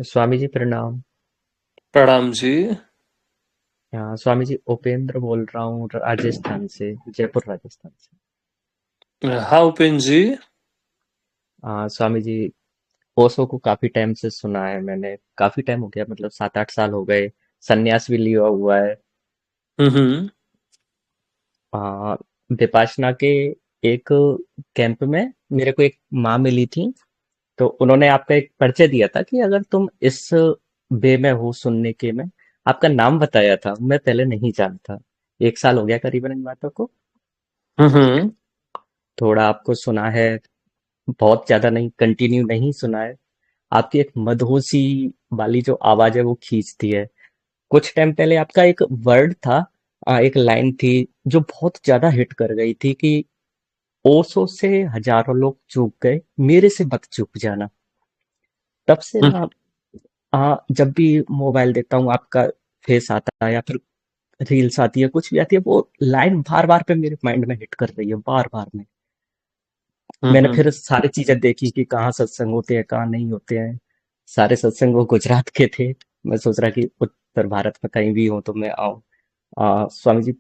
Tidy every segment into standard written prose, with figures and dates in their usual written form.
स्वामी जी प्रणाम। प्रणाम जी। स्वामी जी उपेंद्र बोल रहा हूँ राजस्थान से, जयपुर राजस्थान से। हाँ उपेन जी। स्वामी जी, ओशो को काफी टाइम से सुना है मैंने। काफी टाइम हो गया, मतलब 7-8 साल हो गए। संन्यास भी लिया हुआ है। हम्म। आ, विपाशना के एक कैंप में मेरे को एक माँ मिली थी। तो उन्होंने आपका एक परिचय दिया था कि अगर तुम इस वे में हो सुनने के में, आपका नाम बताया था। मैं पहले नहीं जानता। 1 साल हो गया करीबन इन बातों को। हम्म। थोड़ा आपको सुना है, बहुत ज्यादा नहीं, कंटिन्यू नहीं सुना है। आपकी एक मधुसी वाली जो आवाज है वो खींचती है। कुछ टाइम पहले आपका एक वर्ड था, एक लाइन थी जो बहुत ज्यादा हिट कर गई थी कि ओसो से हजारों लोग चूक गए, मेरे से मत चूक जाना। तब से हम्म, ना, जब भी मोबाइल देखता हूँ आपका फेस आता है या फिर रील्स आती है, कुछ भी आती है, वो लाइन बार बार पे मेरे माइंड में हिट कर रही है, बार बार में। मैंने हम्म। फिर सारी चीजें देखी कि कहाँ सत्संग होते हैं, कहाँ नहीं होते हैं। सारे सत्संग वो गुजरात के थे। मैं सोच रहा कि उत्तर भारत में कहीं भी हो तो मैं आऊं। स्वामी जी,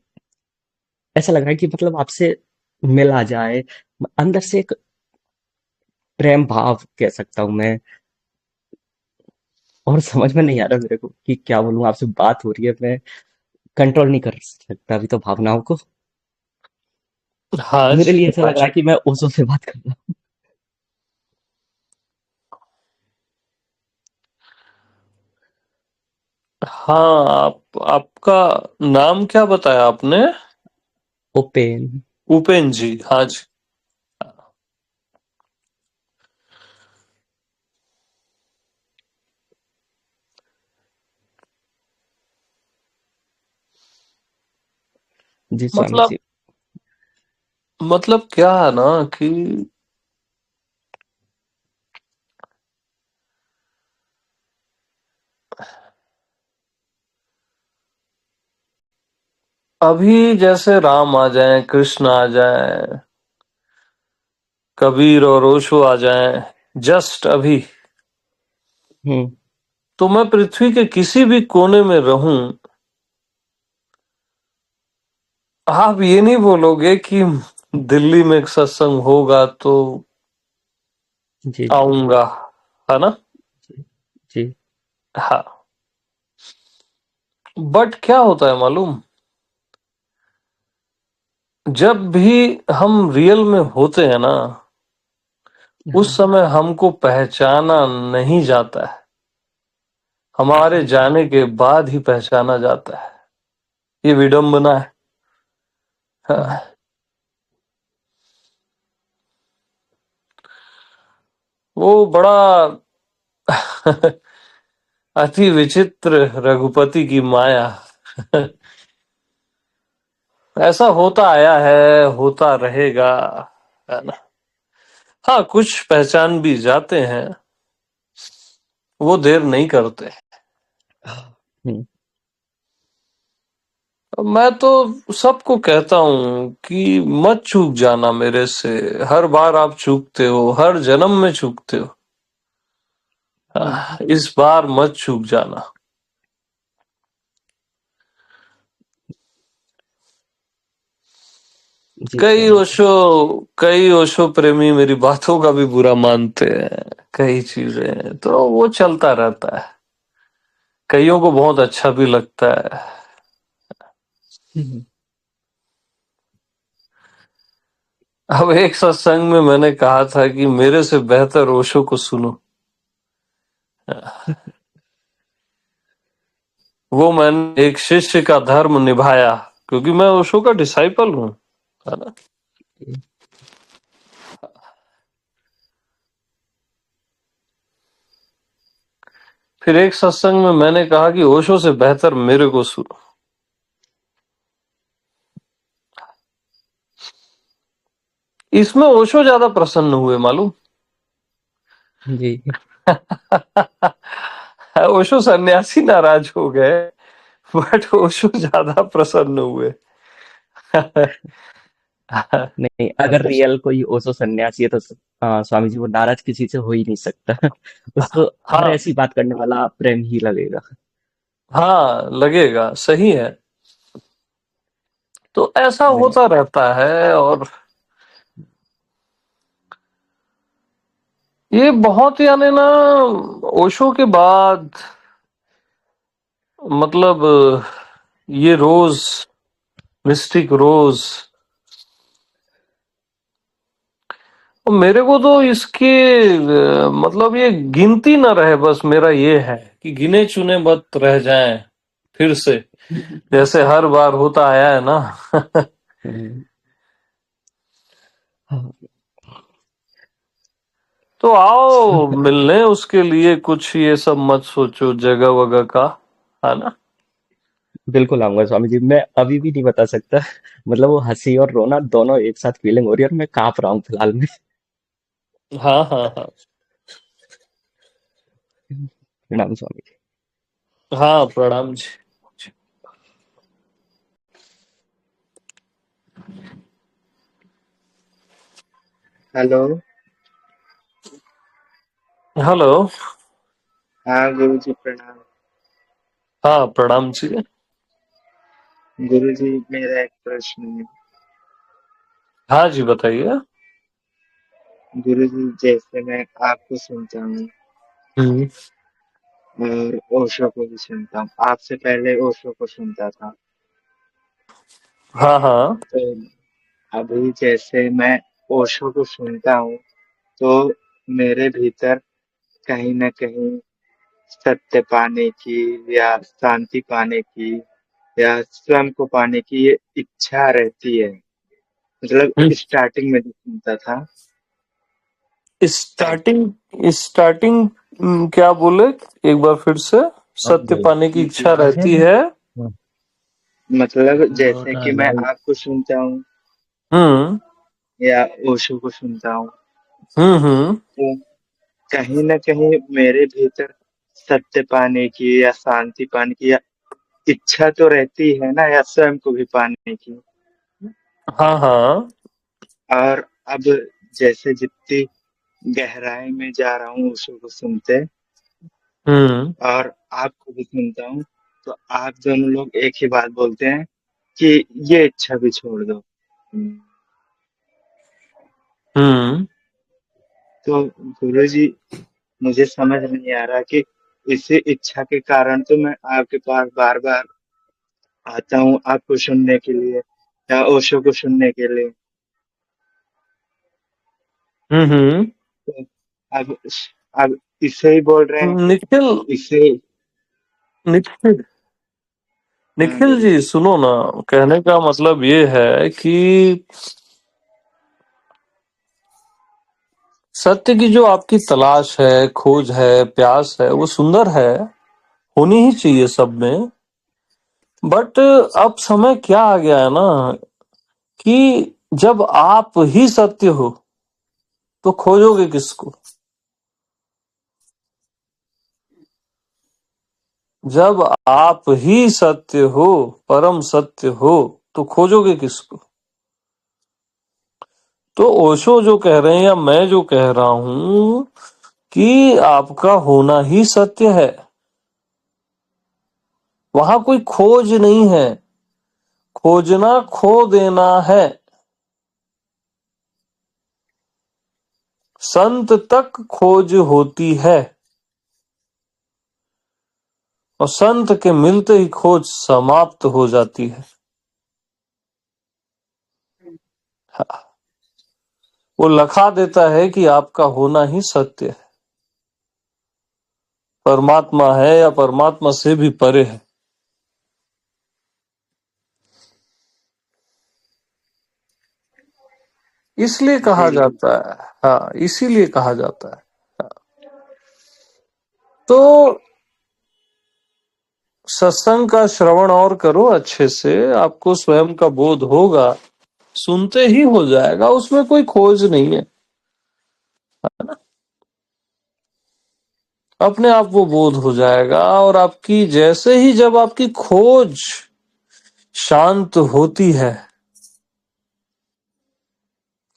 ऐसा लग रहा है कि मतलब आपसे मिला जाए। अंदर से एक प्रेम भाव कह सकता हूँ मैं। और समझ में नहीं आ रहा मेरे को कि क्या बोलूं। आपसे बात हो रही है, मैं कंट्रोल नहीं कर सकता अभी तो भावनाओं को। हाँ मेरे लिए जी। ऐसा लग रहा है कि मैं ओशो से बात कर रहा हाँ आपका नाम क्या बताया आपने? हूँ। ओपेन। उपेन जी, हाँ जी। जी स्वामी मतलब जी। मतलब क्या है ना कि अभी जैसे राम आ जाएं, कृष्ण आ जाएं, कबीर और ओशो आ जाएं, जस्ट अभी, हम्म। तो मैं पृथ्वी के किसी भी कोने में रहूं, आप ये नहीं बोलोगे कि दिल्ली में एक सत्संग होगा तो जी जी आऊंगा, है ना? जी जी। हाँ। बट क्या होता है मालूम, जब भी हम रियल में होते हैं ना, उस हाँ समय हमको पहचाना नहीं जाता है, हमारे जाने के बाद ही पहचाना जाता है। ये विडंबना है। हाँ। हाँ। वो बड़ा अति विचित्र रघुपति की माया। ऐसा होता आया है, होता रहेगा, है ना? हाँ, कुछ पहचान भी जाते हैं, वो देर नहीं करते। हम्म। मैं तो सबको कहता हूँ कि मत चूक जाना मेरे से। हर बार आप चूकते हो, हर जन्म में चूकते हो। हम्म। इस बार मत चूक जाना। जी कई स्वामी जी। ओशो कई ओशो प्रेमी मेरी बातों का भी बुरा मानते हैं, कई चीजें तो वो चलता रहता है। कईयों को बहुत अच्छा भी लगता है। हम्म। अब एक सत्संग में मैंने कहा था कि मेरे से बेहतर ओशो को सुनो। वो मैंने एक शिष्य का धर्म निभाया, क्योंकि मैं ओशो का डिसाइपल हूँ, है ना? फिर एक सत्संग में मैंने कहा कि ओशो से बेहतर मेरे को सुनो। इसमें ओशो ज्यादा प्रसन्न हुए मालूम। जी। ओशो सन्यासी नाराज हो गए, बट ओशो ज्यादा प्रसन्न हुए। नहीं, अगर रियल कोई ओशो सन्यासी है तो हाँ स्वामी जी, वो नाराज किसी से हो ही नहीं सकता। उसको हर हाँ ऐसी बात करने वाला प्रेम ही लगेगा। हाँ, लगेगा, सही है। तो ऐसा वही। होता रहता है। और ये बहुत, यानी ना, ओशो के बाद, मतलब ये रोज, मिस्टिक रोज, और मेरे को तो इसके मतलब ये गिनती ना रहे, बस मेरा ये है कि गिने चुने मत रह जाएं फिर से, जैसे हर बार होता आया है ना। हम्म, हाँ, तो आओ मिलने, उसके लिए कुछ ये सब मत सोचो जगह वगह का, है ना। बिल्कुल आऊंगा स्वामी जी। मैं अभी भी नहीं बता सकता। मतलब वो हंसी और रोना दोनों एक साथ फीलिंग हो रही है, और मैं कांप रहा हूँ फिलहाल में। हाँ हाँ हाँ। प्रणाम स्वामी जी। हाँ, प्रणाम जी। हेलो। हेलो। हाँ गुरु जी प्रणाम। हाँ, प्रणाम जी। गुरु जी मेरा एक प्रश्न है। हाँ जी, बताइए। गुरु जी जैसे मैं आपको सुनता हूँ हम्म। और ओशो को भी सुनता हूँ, आपसे पहले ओशो को सुनता था। हाँ हाँ। तो अभी जैसे मैं ओशो को सुनता हूँ तो मेरे भीतर कहीं ना कहीं सत्य पाने की या शांति पाने की या स्वयं को पाने की ये इच्छा रहती है। मतलब हम्म। स्टार्टिंग में जो सुनता था। स्टार्टिंग स्टार्टिंग क्या बोले, एक बार फिर से। सत्य पाने की इच्छा रहती है। मतलब जैसे कि मैं आपको सुनता हूँ हम्म या ओशो को सुनता हूँ हम्म। तो कहीं ना कहीं मेरे भीतर सत्य पाने की या शांति पाने की या इच्छा तो रहती है ना, या स्वयं को भी पाने की। हाँ हाँ। और अब जैसे जितनी गहराई में जा रहा हूँ ओशो को सुनते हम्म और आपको भी सुनता हूँ, तो आप दोनों लोग एक ही बात बोलते हैं कि ये इच्छा भी छोड़ दो। हम्म तो गुरु जी मुझे समझ नहीं आ रहा कि इसी इच्छा के कारण तो मैं आपके पास बार बार आता हूँ आपको सुनने के लिए या ओशो को सुनने के लिए। हम्म। तो अब अब इसे ही बोल रहे हैं कि निखिल, इसे। निखिल, हाँ निखिल गुरु जी जी। सुनो ना। कहने का मतलब ये है कि सत्य की जो आपकी तलाश है, खोज है, प्यास है, वो सुंदर है, होनी ही चाहिए सब में। बट अब समय क्या आ गया है ना, कि जब आप ही सत्य हो तो खोजोगे किसको। जब आप ही सत्य हो, परम सत्य हो, तो खोजोगे किसको। तो ओशो जो कह रहे हैं या मैं जो कह रहा हूं कि आपका होना ही सत्य है, वहां कोई खोज नहीं है। खोजना खो देना है। संत तक खोज होती है, और संत के मिलते ही खोज समाप्त हो जाती है। वो लखा देता है कि आपका होना ही सत्य है, परमात्मा है या परमात्मा से भी परे है। इसलिए कहा जी जाता है, हाँ, इसीलिए कहा जाता है। तो सत्संग का श्रवण और करो अच्छे से, आपको स्वयं का बोध होगा। सुनते ही हो जाएगा, उसमें कोई खोज नहीं है। अपने आप वो बोध हो जाएगा। और आपकी जैसे ही, जब आपकी खोज शांत होती है,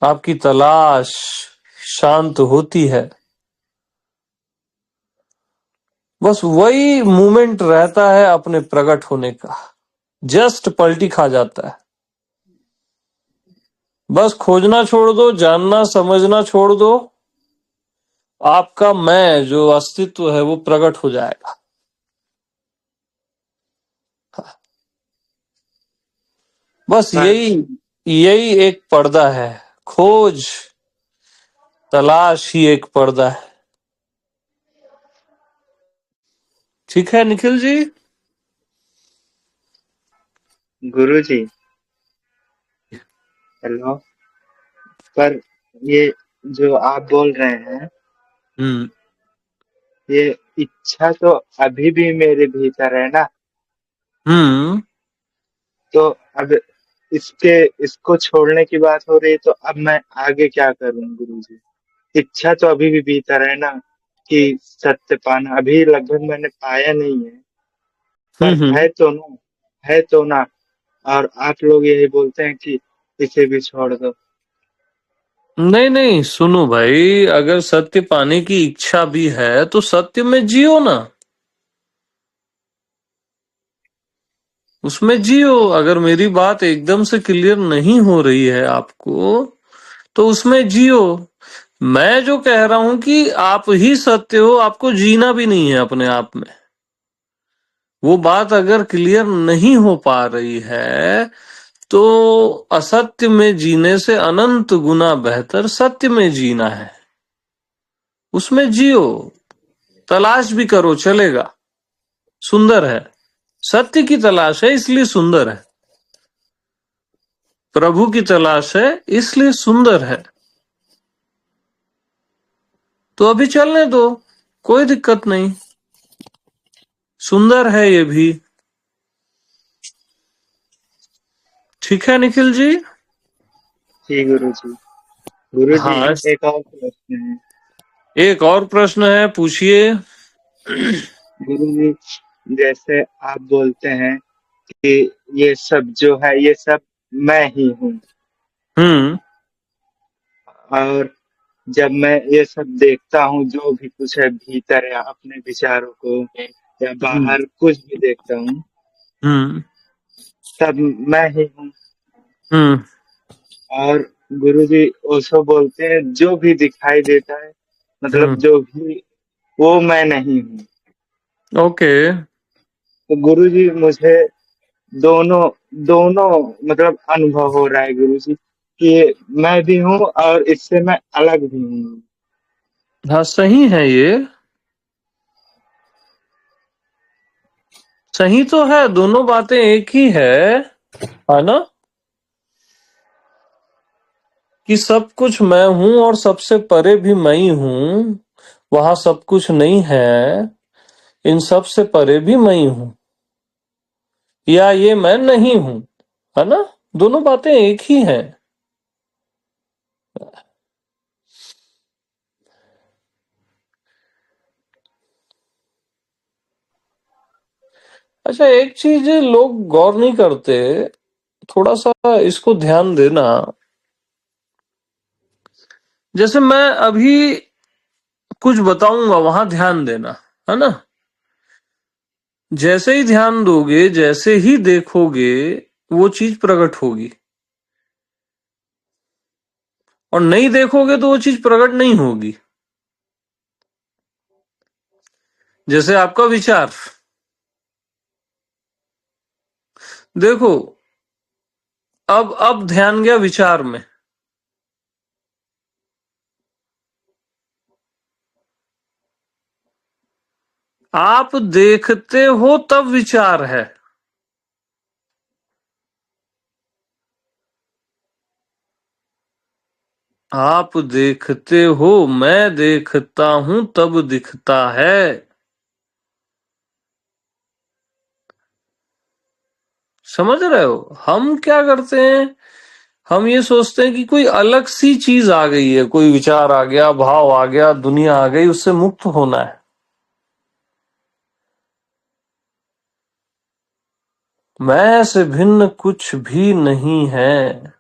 आपकी तलाश शांत होती है। बस वही मोमेंट रहता है अपने प्रकट होने का, जस्ट पलटी खा जाता है। बस खोजना छोड़ दो, जानना समझना छोड़ दो, आपका मैं जो अस्तित्व है वो प्रकट हो जाएगा। बस पर यही यही एक पर्दा है, खोज तलाश ही एक पर्दा है। ठीक है निखिल जी? गुरुजी, हेलो। पर ये जो आप बोल रहे हैं, हम्म ये इच्छा तो अभी भी मेरे भीतर है ना। हम्म तो अब इसको छोड़ने की बात हो रही है, तो अब मैं आगे क्या करूं गुरुजी? इच्छा तो अभी भी भीतर है ना, कि सत्य पाना। अभी लगभग मैंने पाया नहीं है, पर हम्म। है तो ना। और आप लोग यही बोलते हैं कि इसे भी छोड़ दो। नहीं नहीं, सुनो भाई, अगर सत्य पाने की इच्छा भी है तो सत्य में जियो ना, उसमें जियो। अगर मेरी बात एकदम से क्लियर नहीं हो रही है आपको तो उसमें जियो। मैं जो कह रहा हूं कि आप ही सत्य हो, आपको जीना भी नहीं है अपने आप में। वो बात अगर क्लियर नहीं हो पा रही है तो असत्य में जीने से अनंत गुना बेहतर सत्य में जीना है। उसमें जियो, तलाश भी करो चलेगा, सुंदर है। सत्य की तलाश है इसलिए सुंदर है, प्रभु की तलाश है इसलिए सुंदर है। तो अभी चलने दो, कोई दिक्कत नहीं, सुंदर है ये भी। ठीक है निखिल जी? जी गुरुजी। गुरुजी, हाँ, एक और प्रश्न है। एक और प्रश्न है, पूछिए। गुरुजी, जैसे आप बोलते हैं कि ये सब जो है, ये सब मैं ही हूँ। हम्म और जब मैं ये सब देखता हूँ, जो भी कुछ है भीतर या अपने विचारों को या हम्म बाहर कुछ भी देखता हूँ, हम्म सब मैं ही हूँ। हम्म और गुरुजी ओशो बोलते हैं, जो भी दिखाई देता है, मतलब हम्म। जो भी, वो मैं नहीं हूँ। ओके। तो गुरुजी, मुझे दोनों दोनों मतलब अनुभव हो रहा है गुरुजी, कि मैं भी हूँ और इससे मैं अलग भी हूँ। हाँ सही है, ये सही तो है, दोनों बातें एक ही है ना? कि सब कुछ मैं हूं और सबसे परे भी मैं ही हूं, वहां सब कुछ नहीं है, इन सब से परे भी मैं ही हूं, या ये मैं नहीं हूं, है ना? दोनों बातें एक ही हैं। अच्छा, एक चीज लोग गौर नहीं करते, थोड़ा सा इसको ध्यान देना। जैसे मैं अभी कुछ बताऊंगा, वहां ध्यान देना, है ना? जैसे ही ध्यान दोगे, जैसे ही देखोगे, वो चीज प्रकट होगी, और नहीं देखोगे तो वो चीज प्रकट नहीं होगी। जैसे आपका विचार, देखो, अब ध्यान गया विचार में, आप देखते हो तब विचार है, आप देखते हो, मैं देखता हूं तब दिखता है। समझ रहे हो? हम क्या करते हैं, हम ये सोचते हैं कि कोई अलग सी चीज आ गई है, कोई विचार आ गया, भाव आ गया, दुनिया आ गई, उससे मुक्त होना है। मैं से भिन्न कुछ भी नहीं है,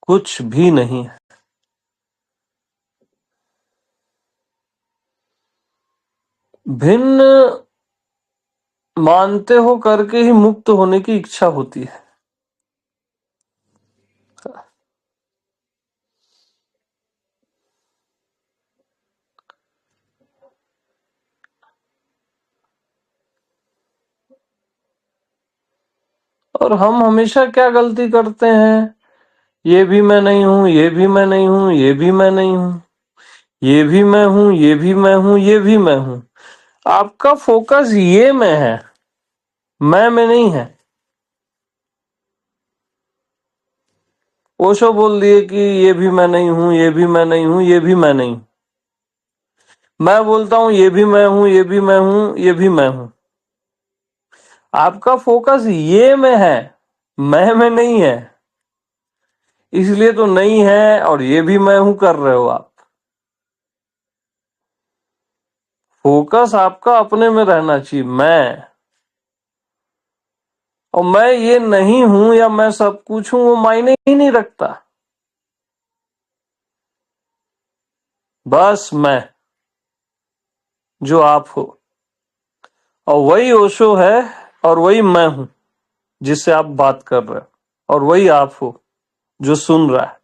कुछ भी नहीं है। भिन्न मानते हो करके ही मुक्त होने की इच्छा होती है। और हम हमेशा क्या गलती करते हैं, ये भी मैं नहीं हूं, ये भी मैं नहीं हूं, ये भी मैं नहीं हूं, ये भी मैं हूं, ये भी मैं हूं, ये भी मैं हूं। आपका फोकस ये में है, मैं में नहीं है। ओशो बोल दिए कि ये भी मैं नहीं हूं, ये भी मैं नहीं हूं, ये भी मैं नहीं हूं। मैं बोलता हूं ये भी मैं हूं, ये भी मैं हूं, ये भी मैं हूं। आपका फोकस ये में है, मैं में नहीं है, इसलिए तो नहीं है और ये भी मैं हूं कर रहे हो आप। फोकस आपका अपने में रहना चाहिए, मैं। और मैं ये नहीं हूं या मैं सब कुछ हूं, वो मायने ही नहीं रखता। बस मैं, जो आप हो, और वही ओशो है, और वही मैं हूं जिससे आप बात कर रहे हो, और वही आप हो जो सुन रहा है।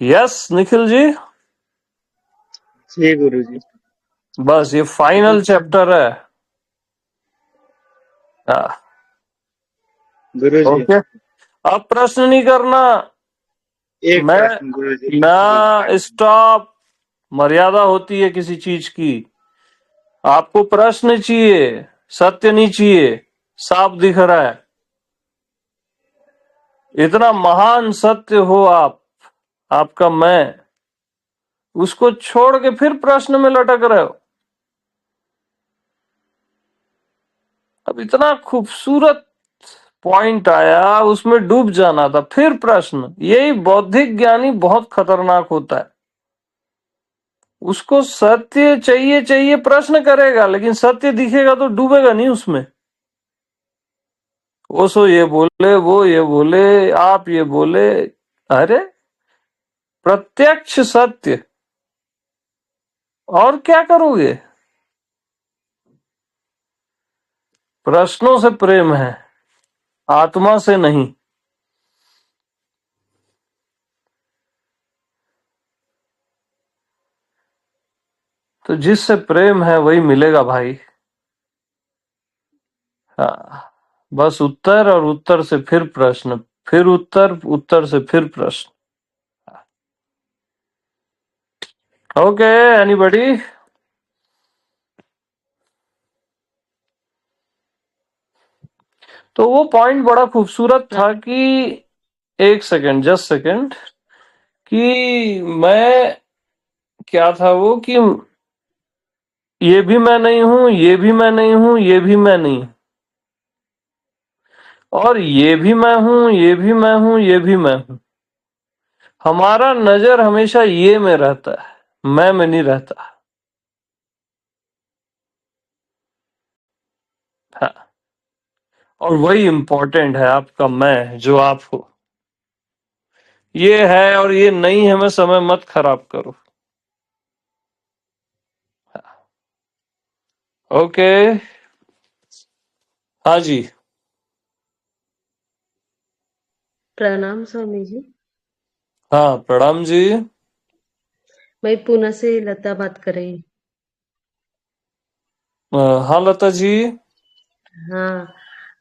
यस निखिल जी। जी गुरुजी। बस ये फाइनल चैप्टर है। गुरुजी, ओके, अब प्रश्न नहीं करना। एक मैं प्रश्न गुरुजी। ना स्टॉप, मर्यादा होती है किसी चीज की। आपको प्रश्न चाहिए, सत्य नहीं चाहिए। साफ दिख रहा है, इतना महान सत्य हो आप, आपका मैं, उसको छोड़ के फिर प्रश्न में लटक रहे हो। अब इतना खूबसूरत पॉइंट आया, उसमें डूब जाना था, फिर प्रश्न। यही बौद्धिक ज्ञानी बहुत खतरनाक होता है। उसको सत्य चाहिए चाहिए, प्रश्न करेगा, लेकिन सत्य दिखेगा तो डूबेगा नहीं उसमें। वो सो ये बोले, वो ये बोले, आप ये बोले, अरे प्रत्यक्ष सत्य, और क्या करोगे। प्रश्नों से प्रेम है, आत्मा से नहीं। तो जिससे प्रेम है वही मिलेगा भाई। हाँ, बस उत्तर और उत्तर से फिर प्रश्न, फिर उत्तर, उत्तर से फिर प्रश्न। Okay, anybody. तो वो पॉइंट बड़ा खूबसूरत था कि, एक सेकेंड, जस्ट सेकेंड, कि मैं, क्या था वो, कि ये भी मैं नहीं हूं, ये भी मैं नहीं हूं, ये भी मैं नहीं हूं, और ये भी मैं हूं, ये भी मैं हूं, ये भी मैं हूं। हमारा नजर हमेशा ये में रहता है, मैं में नहीं रहता। हाँ, और वही इंपॉर्टेंट है, आपका मैं, जो आप हो। ये है और ये नहीं है में समय मत खराब करो। ओके, हाँ जी। प्रणाम स्वामी जी। हाँ प्रणाम जी। मैं पुणे से लता बात कर रही हूँ। हाँ लता जी। हाँ,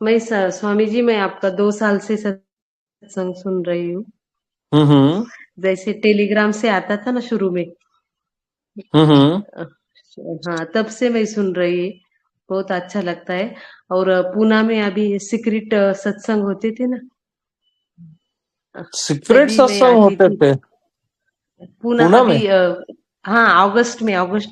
स्वामी जी, मैं आपका 2 साल से सत्संग सुन रही हूँ। हम्म। जैसे टेलीग्राम से आता था ना शुरू में। हम्म। अ, हाँ, तब से मैं सुन रही, बहुत अच्छा लगता है। और पुणे में अभी सीक्रेट सत्संग होते थे ना, सीक्रेट तभी मैं सत्संग आती होते थी थे पुणे पुणे अभी। में? हाँ, अगस्त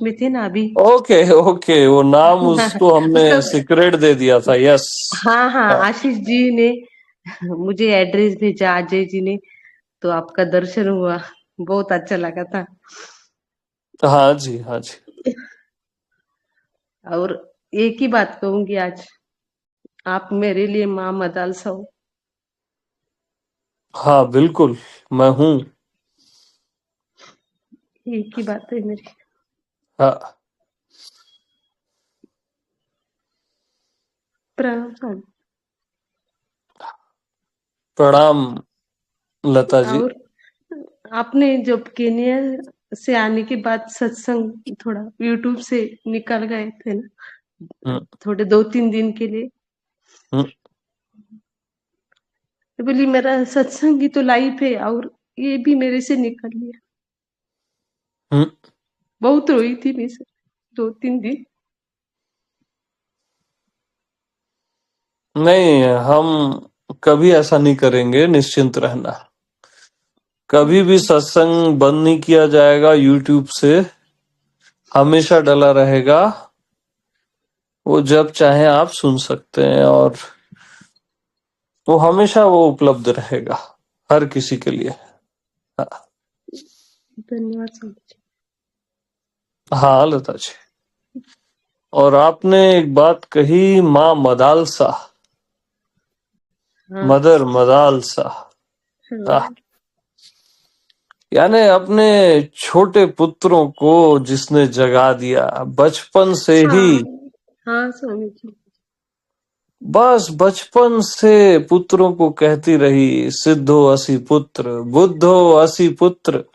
में थे ना अभी। ओके ओके, वो नाम उसको हमने उसका, सीक्रेट दे दिया था, यस। हाँ हाँ, हाँ आशीष जी ने मुझे एड्रेस भेजा, अजय जी ने, तो आपका दर्शन हुआ, बहुत अच्छा लगा था। हाँ जी, हाँ जी। और एक ही बात कहूंगी आज, आप मेरे लिए माँ मदालसा हो। हाँ बिल्कुल, मैं हूँ। एक ही बात है मेरी। हाँ, प्रणाम स्वामी। प्रणाम लता जी। और आपने जब केन्या से आने के बाद सत्संग थोड़ा यूट्यूब से निकल गए थे ना, हम्म, थोड़े 2-3 दिन के लिए, हम्म, तो बोली मेरा सत्संग ही तो लाइफ है और ये भी मेरे से निकल गया। हम्म। बहुत रोई थी मैं सर, 2-3 दिन। नहीं, हम कभी ऐसा नहीं करेंगे, निश्चिंत रहना। कभी भी सत्संग बंद नहीं किया जाएगा यूट्यूब से, हमेशा डला रहेगा। वो जब चाहे आप सुन सकते हैं, और वो हमेशा वो उपलब्ध रहेगा हर किसी के लिए। हाँ, धन्यवाद स्वामी जी। हाँ लता जी। और आपने एक बात कही, माँ मदालसा, हाँ मदर मदालसा। हाँ, हाँ यानी अपने छोटे पुत्रों को जिसने जगा दिया बचपन से ही। हाँ हाँ स्वामी जी। बस बचपन से पुत्रों को कहती रही, सिद्धो असि पुत्र, बुद्धो असि पुत्र।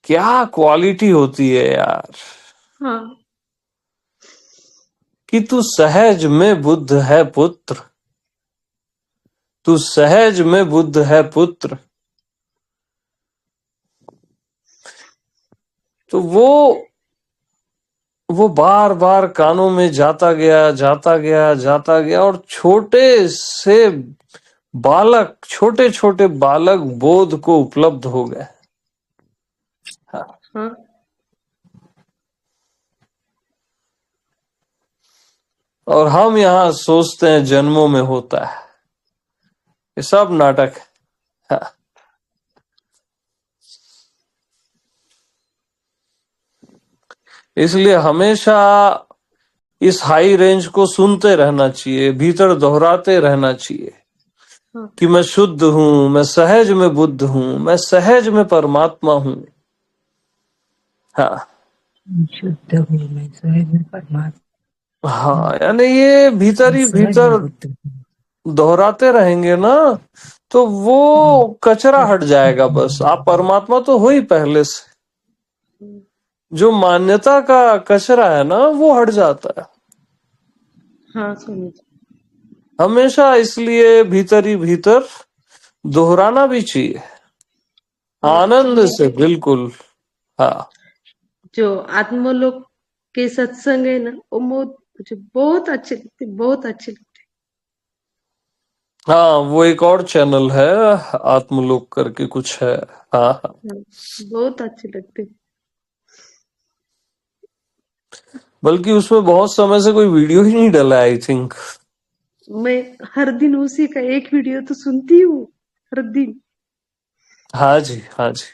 क्या क्वालिटी होती है यार, हाँ कि तू सहज में बुद्ध है पुत्र, तू सहज में बुद्ध है पुत्र। तो वो बार बार कानों में जाता गया, जाता गया, जाता गया, और छोटे से बालक, छोटे छोटे बालक बोध को उपलब्ध हो गए। हाँ, हाँ और हम यहाँ सोचते हैं जन्मों में होता है, ये सब नाटक है। हाँ, इसलिए हमेशा इस हाई रेंज को सुनते रहना चाहिए, भीतर दोहराते रहना चाहिए हाँ कि मैं शुद्ध हूं, मैं सहज में बुद्ध हूं, मैं सहज में परमात्मा हूं। हाँ, शुद्ध हूँ मैं, सहज में परमात्मा हूँ, हाँ, यानी ये भीतर मैं ही सहज में भीतर बुद्ध हूँ। दोहराते रहेंगे ना, तो वो कचरा हट जाएगा। बस आप परमात्मा तो हो ही पहले से, जो मान्यता का कचरा है ना वो हट जाता है हाँ स्वामी जी। हमेशा। इसलिए भीतर ही भीतर दोहराना भी चाहिए, हाँ आनंद स्वामी से, जी, बिल्कुल। हाँ, जो आत्मलोक के सत्संग है ना, वो मुझे बहुत अच्छे लगते, बहुत अच्छे लगते। हाँ, वो एक और चैनल है, आत्मलोक करके कुछ है। हाँ, हाँ। हाँ, बहुत अच्छे लगते। बल्कि उसमें बहुत समय से कोई वीडियो ही नहीं डला, आई थिंक। मैं हर दिन उसी का एक वीडियो तो सुनती हूँ, हर दिन। हाँ जी, हाँ जी।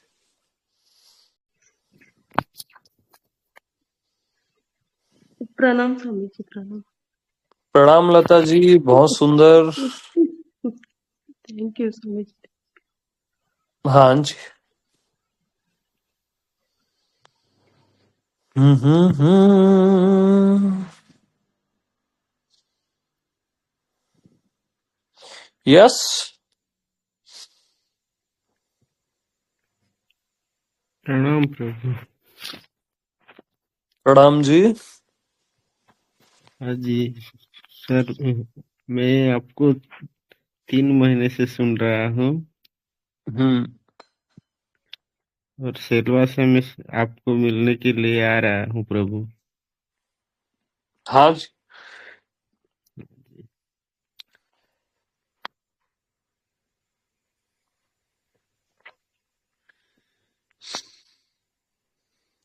प्रणाम स्वामी जी, प्रणाम। प्रणाम लता जी, बहुत सुंदर। Thank you Swami ji. हाँ जी। हम्म। यस। प्रणाम प्रभु। प्रणाम जी। हाँ जी सर, मैं आपको 3 महीने से सुन रहा हूँ, हम्म। और सेलवा से मैं आपको मिलने के लिए आ रहा हूँ प्रभु। हाँ जी।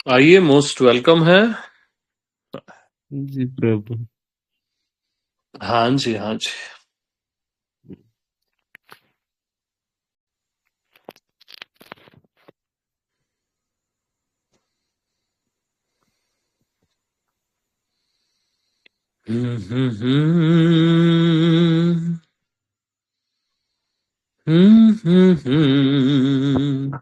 आइए, मोस्ट वेलकम है। जी प्रभु। हाँ जी, हाँ जी। हम्म। हम्म।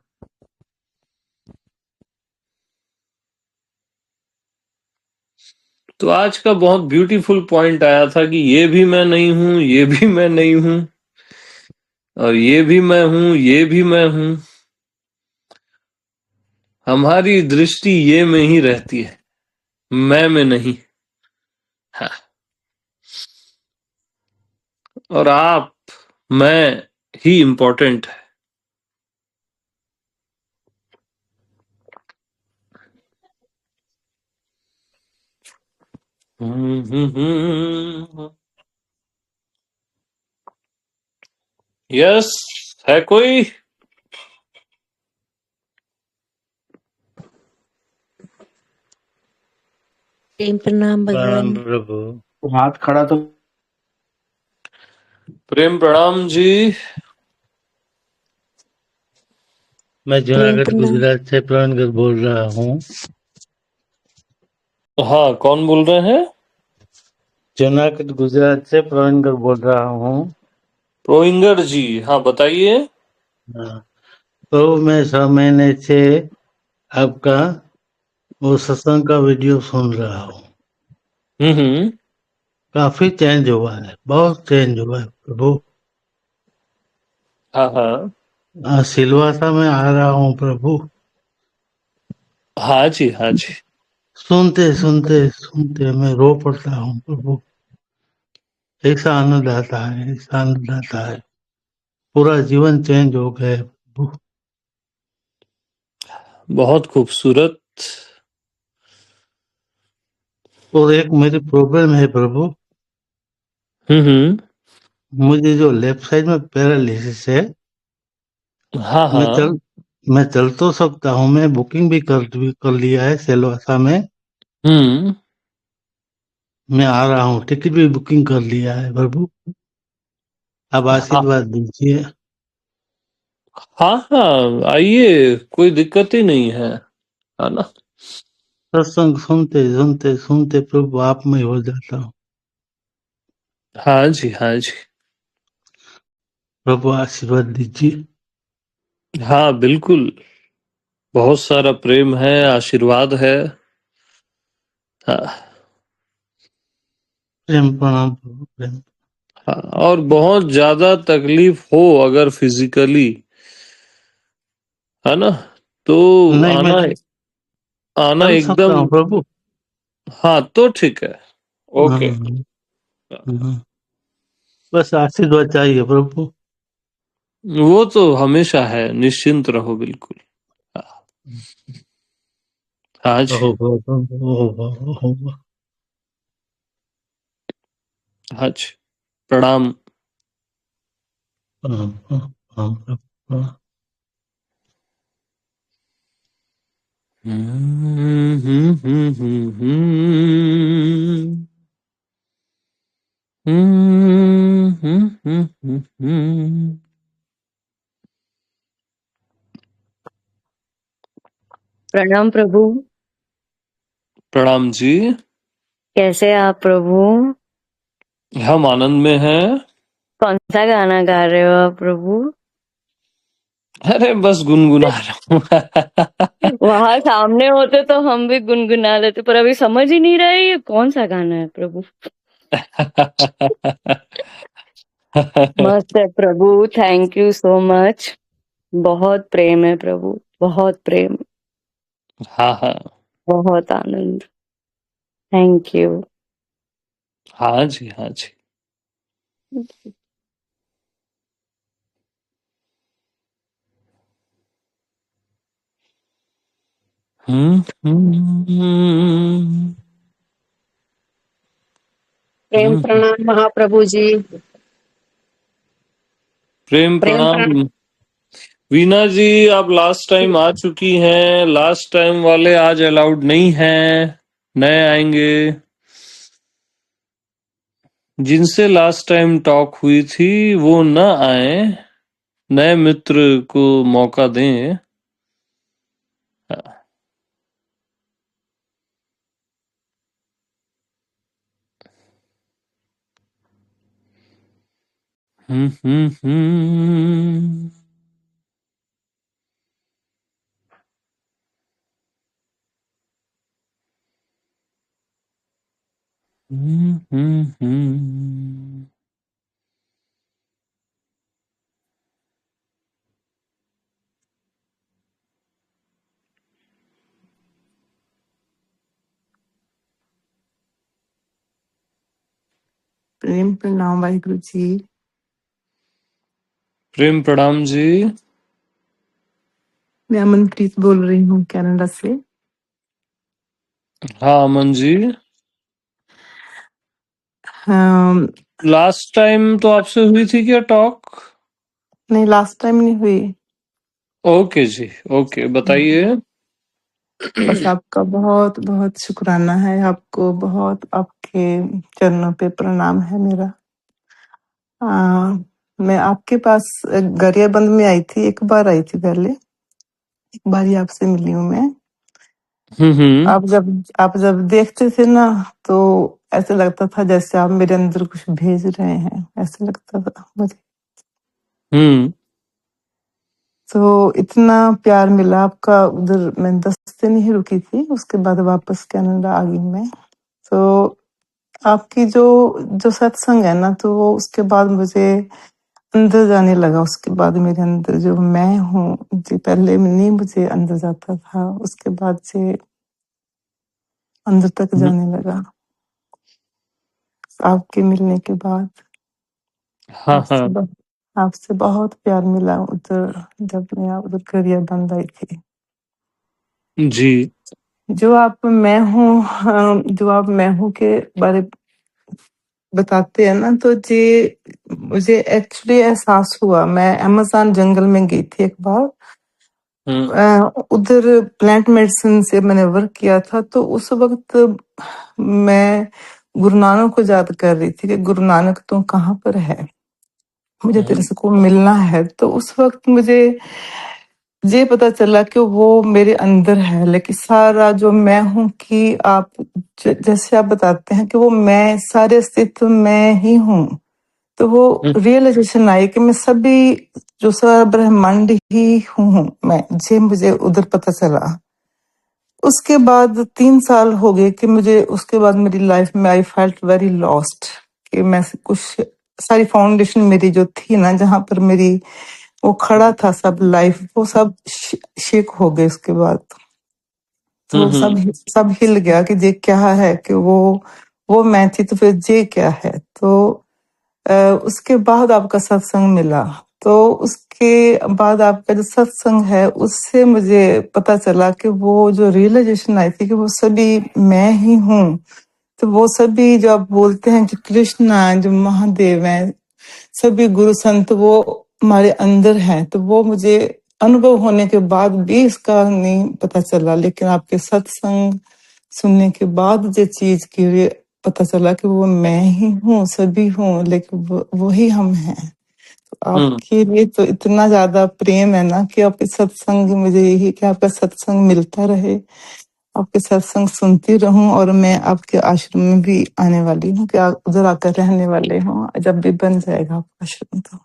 तो आज का बहुत ब्यूटीफुल पॉइंट आया था कि ये भी मैं नहीं हूं, ये भी मैं नहीं हूं, और ये भी मैं हूं, ये भी मैं हूं। हमारी दृष्टि ये में ही रहती है, मैं में नहीं। हाँ। और आप, मैं ही इम्पोर्टेंट है। यस, है कोई? प्रेम प्रणाम प्रणाम भगवान। प्रभु। हाथ खड़ा तो प्रेम प्रणाम जी। मैं प्रेम जूनागढ़ प्रणाम। गुजरात से प्रवीण बोल रहा हूँ। हाँ, कौन बोल रहे हैं? जूनागढ़ गुजरात से प्रवीण बोल रहा हूँ। प्रोइंगर जी, हाँ बताइए। हाँ, तो मैं 6 महीने से आपका वो सत्संग का वीडियो सुन रहा हूँ। हम्म। काफी चेंज हुआ है, बहुत चेंज हुआ है प्रभु। हाँ हाँ। सिलवासा में आ रहा हूँ प्रभु। हाँ जी, हाँ जी। सुनते सुनते सुनते मैं रो पड़ता हूँ प्रभु। ऐसा आनंद आता है, ऐसा आनंद आता है। पूरा जीवन चेंज हो गया है प्रभु। बहुत खूबसूरत। और एक मेरी प्रॉब्लम है प्रभु। हम्म। मुझे जो लेफ्ट साइड में पैरालिसिस है, हाँ मैं हाँ। चल मैं चल तो सकता हूँ। मैं बुकिंग भी कर लिया है सेलवासा में। हम्म। मैं आ रहा हूँ, टिकट भी बुकिंग कर लिया है प्रभु। अब हाँ आशीर्वाद दीजिए। हाँ हाँ, आइए, कोई दिक्कत ही नहीं है ना? सत्संग सुनते सुनते सुनते प्रभु आप में हो जाता हूँ। हाँ जी, हाँ जी। प्रभु आशीर्वाद दीजिए। हाँ बिल्कुल, बहुत सारा प्रेम है, आशीर्वाद है। हाँ। प्रेम प्रणाम प्रभु, प्रेम। हाँ, और बहुत ज्यादा तकलीफ हो अगर फिजिकली, है ना, तो नहीं, मैं आना, आना चल सकता एकदम। हूँ प्रभु। हाँ तो ठीक है। हाँ, ओके। हाँ, बस आशीर्वाद चाहिए प्रभु। वो तो हमेशा है, निश्चिंत रहो बिल्कुल। हाँ। हाँ जी। होगा होगा होगा। हाँ जी। प्रणाम। हाँ, हाँ, हाँ, प्रभु, हाँ। प्रणाम प्रभु। प्रणाम जी। कैसे आप प्रभु? हम आनंद में हैं। कौन सा गाना गा रहे हो आप प्रभु? अरे बस गुनगुना रहा हूँ। वहां सामने होते तो हम भी गुनगुना लेते, पर अभी समझ ही नहीं रहे ये कौन सा गाना है प्रभु। मस्त है प्रभु, थैंक यू सो मच। बहुत प्रेम है प्रभु, बहुत प्रेम, हाँ हाँ। बहुत आनंद। Thank you. हाँ जी, हाँ जी। हम्म। प्रेम प्रणाम महाप्रभु जी। प्रेम प्रेम प्रणाम। प्रणाम। वीना जी, आप लास्ट टाइम आ चुकी हैं, लास्ट टाइम वाले आज अलाउड नहीं हैं, नए आएंगे। जिनसे लास्ट टाइम टॉक हुई थी वो न आए, नए मित्र को मौका दें। हम्म। हम्म। प्रेम प्रणाम वाहिगुरु जी। प्रेम प्रणाम जी। मैं अमनप्रीत बोल रही हूँ कनाडा से। हाँ अमन जी, हाँ, लास्ट टाइम तो आपसे हुई थी क्या टॉक? नहीं लास्ट टाइम नहीं हुई। ओके जी, ओके बताइए। बस आपका बहुत बहुत शुक्राना है, आपको बहुत आपके चरणों पे प्रणाम है मेरा। मैं आपके पास गरियाबंद में आई थी, एक बार आई थी पहले, एक बार ही आपसे मिली हूँ मैं। हम्म। आप जब देखते थे ना तो ऐसे लगता था जैसे आप मेरे अंदर कुछ भेज रहे हैं, ऐसे लगता था मुझे। हम्म। तो इतना प्यार मिला आपका उधर, मैं 10 दिन ही रुकी थी, उसके बाद वापस कनाडा आ गई मैं। तो आपकी जो जो सत्संग है ना, तो वो उसके बाद मुझे अंदर जाने लगा। उसके बाद मेरे अंदर जो मैं हूँ जी, पहले नहीं मुझे अंदर जाता था, उसके बाद से अंदर तक जाने लगा आपके मिलने के बाद। हाँ हाँ आपसे आपसे बहुत प्यार मिला उधर, जब मैं उधर गरिया बंद आई थी। जी। जो आप मैं हूँ, जो आप मैं हूँ के बारे बताते हैं ना, तो जी मुझे एक्चुअली एहसास हुआ। मैं अमेज़न जंगल में गई थी एक बार। हम्म उधर प्लांट मेडिसिन से मैंने वर्क किया था, तो उस वक्त मैं गुरु नानक को याद कर रही थी कि गुरु नानक तू कहाँ पर है, मुझे तेरे हम्म से को मिलना है। तो उस वक्त मुझे ये पता चला कि वो मेरे अंदर है, लेकिन सारा जो मैं हूँ कि आप जैसे आप बताते हैं कि वो मैं सारे अस्तित्व मैं ही हूँ। तो वो हम्म रियलाइजेशन आई कि मैं सभी जो सारा ब्रह्मांड ही हूँ मैं, जे मुझे उधर पता चला। उसके बाद 3 साल हो गए कि मुझे, उसके बाद मेरी लाइफ में आई फेल्ट वेरी लॉस्ट, कि मैं कुछ सारी फाउंडेशन मेरी जो थी ना, जहां पर मेरी वो खड़ा था सब लाइफ, वो सब शेक हो गए उसके बाद। तो हम्म सब हिल गया कि ये क्या है, कि वो मैं थी तो फिर ये क्या है। तो उसके बाद आपका सत्संग मिला। तो उसके बाद आपका जो सत्संग है, उससे मुझे पता चला कि वो जो रियलाइजेशन आई थी कि वो सभी मैं ही हूँ। तो वो सभी जो आप बोलते हैं कि कृष्णा, जो महादेव है, सभी गुरु संत वो हमारे अंदर हैं। तो वो मुझे अनुभव होने के बाद भी इसका नहीं पता चला, लेकिन आपके सत्संग सुनने के बाद जो चीज की पता चला कि वो मैं ही हूँ, सभी हूँ, लेकिन वो ही हम हैं। तो हम्म आपके लिए तो इतना ज्यादा प्रेम है ना, कि आपके सत्संग, मुझे यही कि आपका सत्संग मिलता रहे, आपके सत्संग सुनती रहूं। और मैं आपके आश्रम में भी आने वाली हूँ, कि आप उधर आकर रहने वाले हो जब भी बन जाएगा आपका आश्रम। तो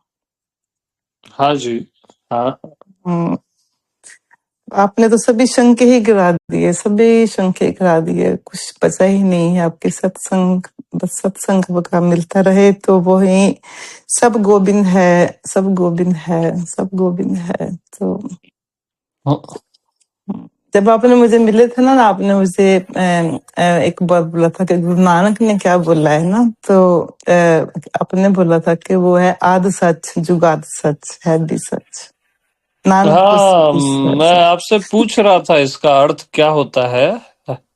हाँ जी। हाँ हम्म, आपने तो सभी शंके ही गिरा दिए, सभी शंके गिरा दिए, कुछ बचा ही नहीं है आपके सत्संग। बस सत्संग का मिलता रहे तो वो ही सब गोविंद है, सब गोविंद है, सब गोविंद है। तो हाँ जब आपने मुझे मिले थे ना, आपने मुझे एक बार बोला था कि गुरु नानक ने क्या बोला है ना, तो आपने बोला था कि वो है आदि सच, जुगाद सच, है भी सच, नानक हाँ, होसी मैं सच। आपसे पूछ रहा था इसका अर्थ क्या होता है।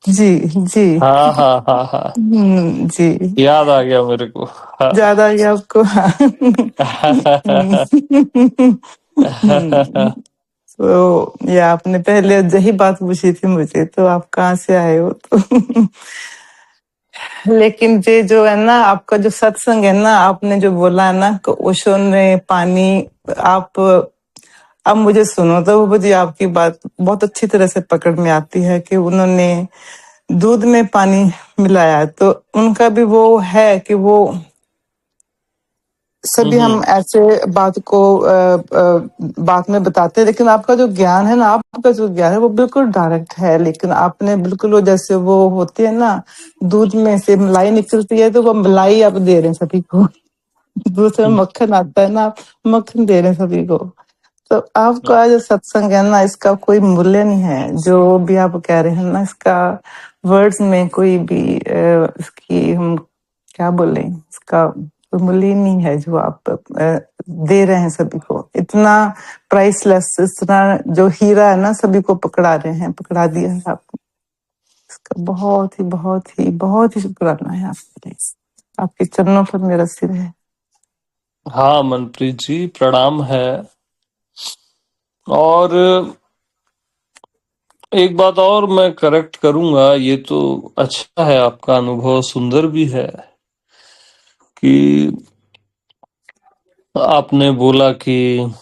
जी जी। हाँ हाँ हाँ हाँ, जी, याद आ गया मेरे को। हाँ। ज्यादा ये आपको। हाँ। तो ये आपने पहले यही बात पूछी थी मुझे, तो आप कहाँ से आए हो, तो लेकिन ये जो है ना आपका जो सत्संग है ना, आपने जो बोला है ना कि ओशो ने पानी, आप अब मुझे सुनो, तो वो मुझे आपकी बात बहुत अच्छी तरह से पकड़ में आती है कि उन्होंने दूध में पानी मिलाया। तो उनका भी वो है कि वो सभी हम ऐसे बात को बात में बताते हैं, लेकिन आपका जो ज्ञान है ना, आपका जो ज्ञान है वो बिल्कुल डायरेक्ट है। लेकिन आपने बिल्कुल वो जैसे वो होते हैं ना, दूध में से मलाई निकलती है तो वो मलाई आप दे रहे हैं सभी को। दूध में मक्खन आता है ना, आप मक्खन दे रहे हैं सभी को। तो आपका जो सत्संग है ना, इसका कोई मूल्य नहीं है। जो भी आप कह रहे हैं ना, इसका वर्ड्स में कोई भी इसकी हम क्या बोले, इसका कोई मूल्य ही नहीं है जो आप दे रहे हैं सभी को। इतना प्राइसलेस, इतना जो हीरा है ना, सभी को पकड़ा रहे हैं, पकड़ा दिया है आपको। इसका बहुत ही बहुत ही बहुत ही शुक्राना है आपके लिए। आपके चरणों पर मेरा सिर है। हाँ मनप्रीत जी, प्रणाम है। और एक बात और मैं करेक्ट करूंगा, ये तो अच्छा है, आपका अनुभव सुंदर भी है कि आपने बोला कि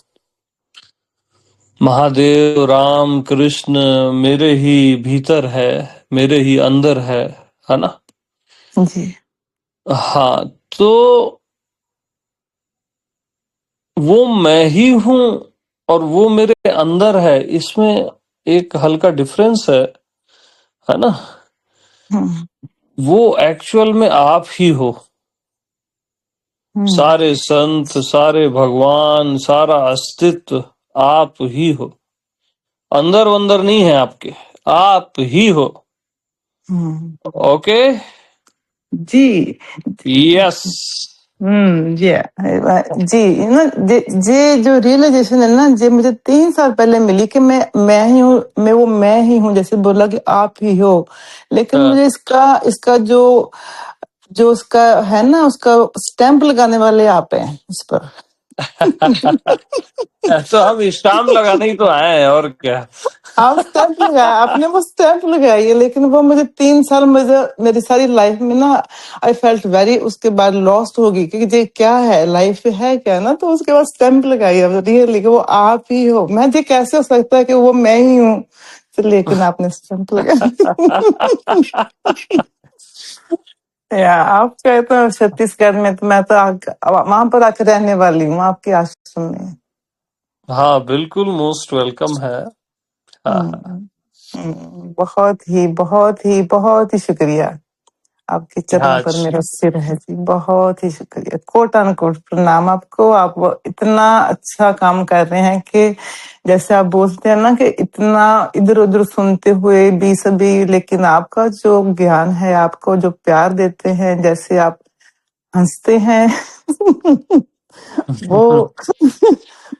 महादेव राम कृष्ण मेरे ही भीतर है, मेरे ही अंदर है ना? जी। हाँ, तो वो मैं ही हूं और वो मेरे अंदर है, इसमें एक हल्का डिफरेंस है ना? वो एक्चुअल में आप ही हो। सारे संत, सारे भगवान, सारा अस्तित्व आप ही हो। अंदर वंदर नहीं है आपके, आप ही हो। ओके जी। यस। जी ना, जे जो रियलाइजेशन है ना, जे मुझे 3 साल पहले मिली कि मैं ही हूँ, मैं ही हूँ, जैसे बोला कि आप ही हो। लेकिन मुझे इसका जो उसका है ना, उसका स्टैंप लगाने वाले आप हैं इस पर। तो हम स्टाम्प लगाने ही तो आए हैं, और क्या। आप स्टैंप लगाया, आपने वो स्टैंप लगाई है, लेकिन वो मुझे 3 साल, मुझे मेरी सारी लाइफ में ना आई फेल्ट वेरी, उसके बाद लॉस्ट होगी क्योंकि ये क्या है, लाइफ है क्या ना। तो उसके बाद स्टैंप लगाई है रियली कि वो आप ही हो। मैं ये कैसे हो सकता है कि वो मैं ही हूँ, तो लेकिन आपने स्टैंप लगाया। या आपका तो छत्तीसगढ़ में, तो मैं तो वहां पर आकर रहने वाली हूँ, आपके आश्रम में। हाँ बिल्कुल, मोस्ट वेलकम है। बहुत ही बहुत ही बहुत ही शुक्रिया। आपके चरणों हाँ पर मेरा सिर है जी, बहुत ही शुक्रिया। कोट अनकोट प्रणाम आपको। आप वो इतना अच्छा काम कर रहे हैं कि जैसे आप बोलते हैं ना कि इतना इधर उधर सुनते हुए भी सभी, लेकिन आपका जो ज्ञान है, आपको जो प्यार देते हैं, जैसे आप हंसते हैं वो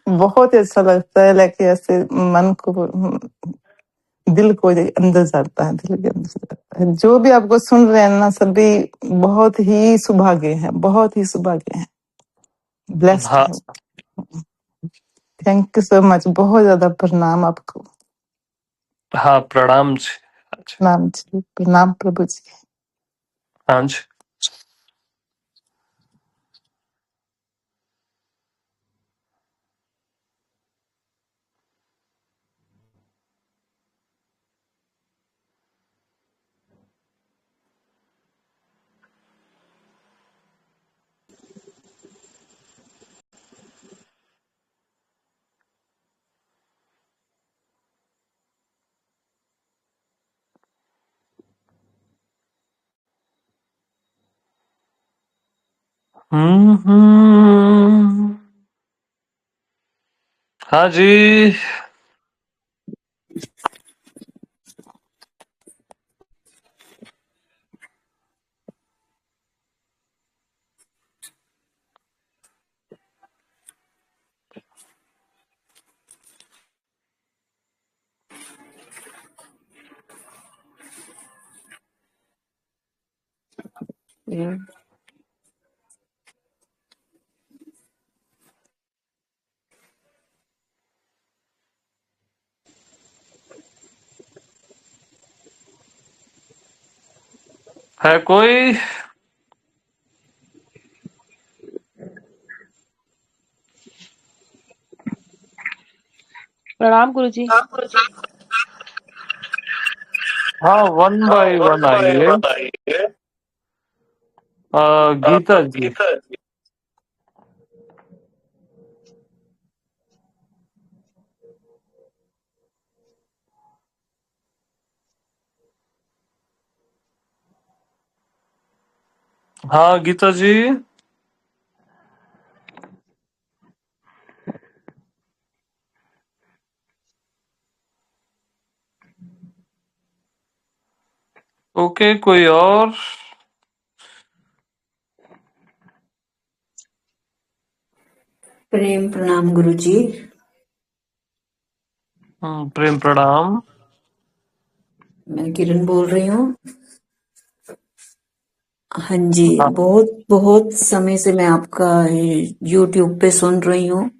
बहुत ही अच्छा लगता है। लेकिन ऐसे मन को, दिल को अंदर जाता है, दिल के अंदर जाता है। जो भी आपको सुन रहे हैं ना, सभी बहुत ही सुभागे हैं, बहुत ही सुभागे हैं, ब्लेस्ड हाँ है। थैंक यू सो मच, बहुत ज्यादा प्रणाम आपको। हाँ, प्रणाम जी। प्रणाम जी, प्रणाम प्रभु जी। हाँ जी। हाँ जी। है कोई? प्रणाम गुरुजी। हाँ, वन बाय वन आइए। गीता जी। हाँ गीता जी। ओके, कोई और? प्रेम प्रणाम गुरुजी। प्रेम प्रणाम। मैं किरण बोल रही हूँ। हाँ जी, हाँ बहुत बहुत समय से मैं आपका यूट्यूब पे सुन रही हूँ।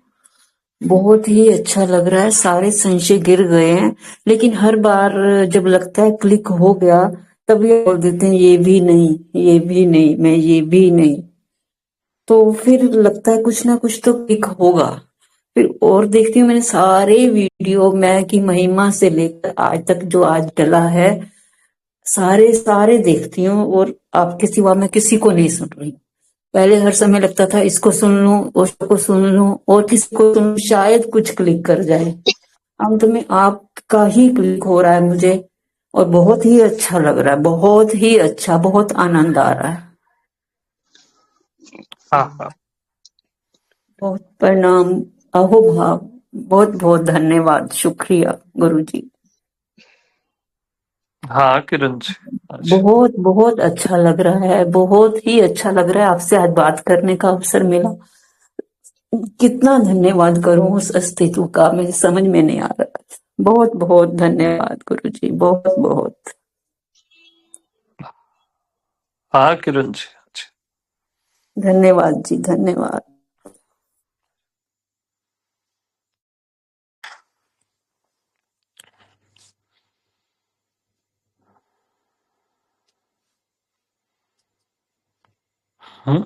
बहुत ही अच्छा लग रहा है, सारे संशय गिर गए हैं। लेकिन हर बार जब लगता है क्लिक हो गया, तब ये बोल देते हैं ये भी नहीं, ये भी नहीं, मैं ये भी नहीं। तो फिर लगता है कुछ ना कुछ तो क्लिक होगा। फिर और देखती हूँ, मैंने सारे वीडियो मैं की महिमा से लेकर आज तक जो आज डला है, सारे सारे देखती हूँ, और आपके सिवा मैं किसी को नहीं सुन रही। पहले हर समय लगता था इसको सुन लूं, उसको सुन लूं, और किसी को सुन लूं, शायद कुछ क्लिक कर जाए। अंत में आपका ही क्लिक हो रहा है मुझे, और बहुत ही अच्छा लग रहा है, बहुत ही अच्छा, बहुत आनंद आ रहा है। हाँ। बहुत प्रणाम, अहोभाव, बहुत बहुत धन्यवाद, शुक्रिया गुरुजी। हाँ किरण जी। अच्छा। बहुत बहुत अच्छा लग रहा है, बहुत ही अच्छा लग रहा है। आपसे आज बात करने का अवसर मिला, कितना धन्यवाद करूं उस अस्तित्व का, मुझे समझ में नहीं आ रहा। बहुत बहुत धन्यवाद गुरुजी, बहुत बहुत हाँ किरण जी। अच्छा। धन्यवाद जी, धन्यवाद। हम्म।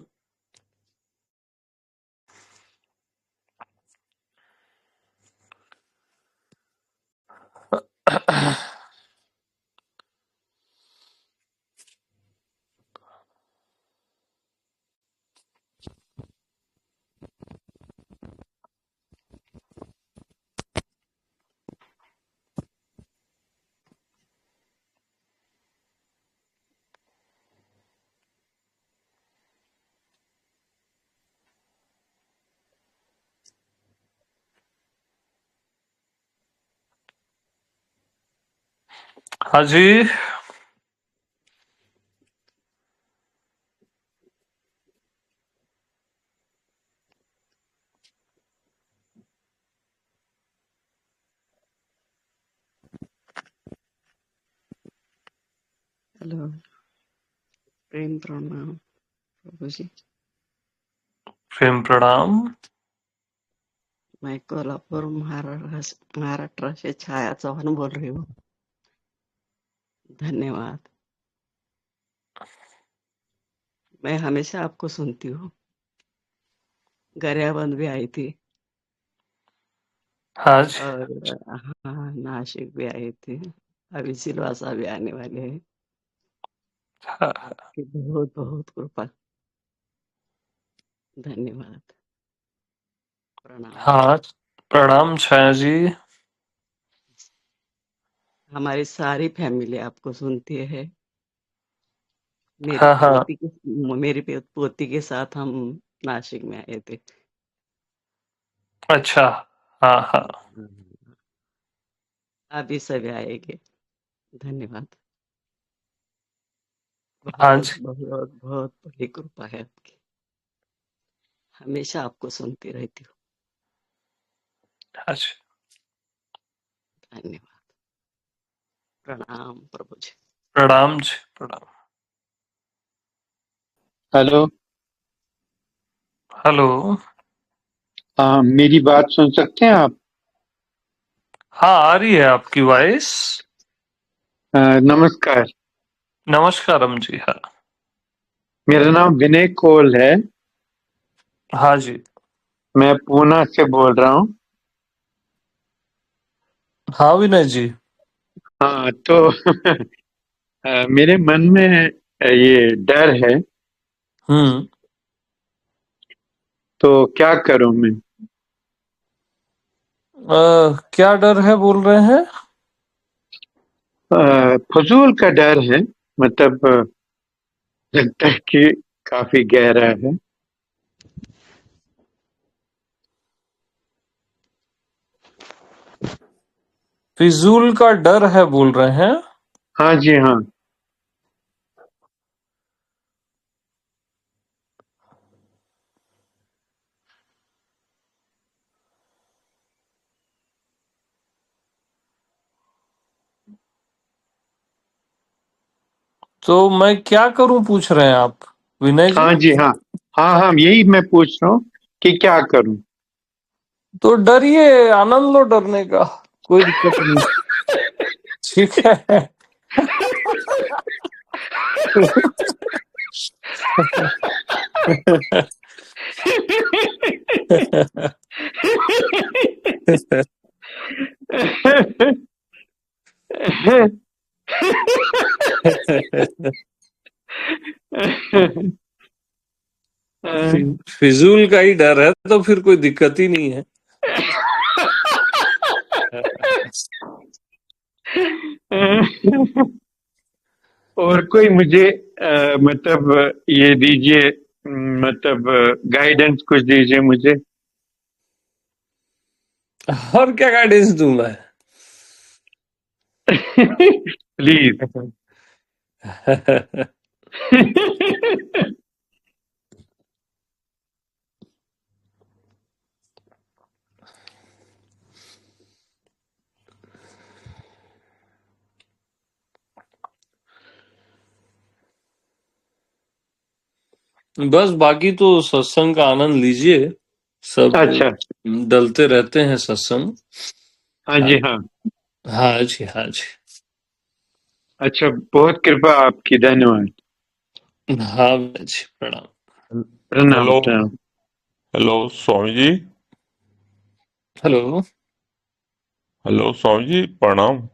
हाँ जी। हेलो, प्रेम प्रणाम प्रभु जी। प्रेम प्रणाम। मैं कोल्हापुर महाराष्ट्र से छाया चौहान बोल रही हूँ। धन्यवाद। मैं हमेशा आपको सुनती हूँ। गरियाबंद भी आई थी, हाँ जी। और हाँ नासिक भी आई थी। अभी सिलवासा भी आने वाले हैं। हाँ आपकी बहुत बहुत कृपा। धन्यवाद, प्रणाम। हाँ, प्रणाम छाया जी। हमारी सारी फैमिली आपको सुनती है। हाँ हाँ। मेरी पोती के साथ हम नासिक में आए थे। अच्छा। हाँ हाँ। अभी सभी आएंगे। धन्यवाद। हाँ बहुत जी। बहुत बहुत बड़ी कृपा है आपकी। हमेशा आपको सुनती रहती हूँ। हाँ जी। धन्यवाद, प्रणाम प्रभु जी। प्रणाम जी, प्रणाम। हेलो। हेलो। हाँ, मेरी बात सुन सकते हैं आप? हाँ, आ रही है आपकी वॉइस। नमस्कार। नमस्कारम जी। हाँ। मेरा नाम विनय कोल है। हाँ जी। मैं पूना से बोल रहा हूँ। हाँ विनय जी। हाँ तो मेरे मन में ये डर है, हम्म। तो क्या करूं मैं? क्या डर है बोल रहे हैं? फजूल का डर है। मतलब लगता है कि काफी गहरा है। फिजूल का डर है बोल रहे हैं। हाँ जी, हाँ। तो मैं क्या करूं पूछ रहे हैं आप विनय जी? हाँ जी, हाँ। हाँ, हाँ, यही मैं पूछ रहा हूँ कि क्या करूं। तो डरिए, आनंद लो डरने का, कोई दिक्कत नहीं। ठीक है। फिजूल का ही डर है तो फिर कोई दिक्कत ही नहीं है। और कोई मुझे मतलब ये दीजिए, मतलब गाइडेंस कुछ दीजिए मुझे। और क्या गाइडेंस दूं मैं? प्लीज। बस बाकी तो सत्संग का आनंद लीजिए। सब अच्छा। डलते रहते हैं सत्संग। हाँ जी, हाँ। हाँ जी, हाँ जी। अच्छा, बहुत कृपा आपकी, धन्यवाद। हाँ जी, प्रणाम। प्रणाम, हेलो, प्रणाम। Hello Swami ji. Hello. Hello Swami ji, प्रणाम।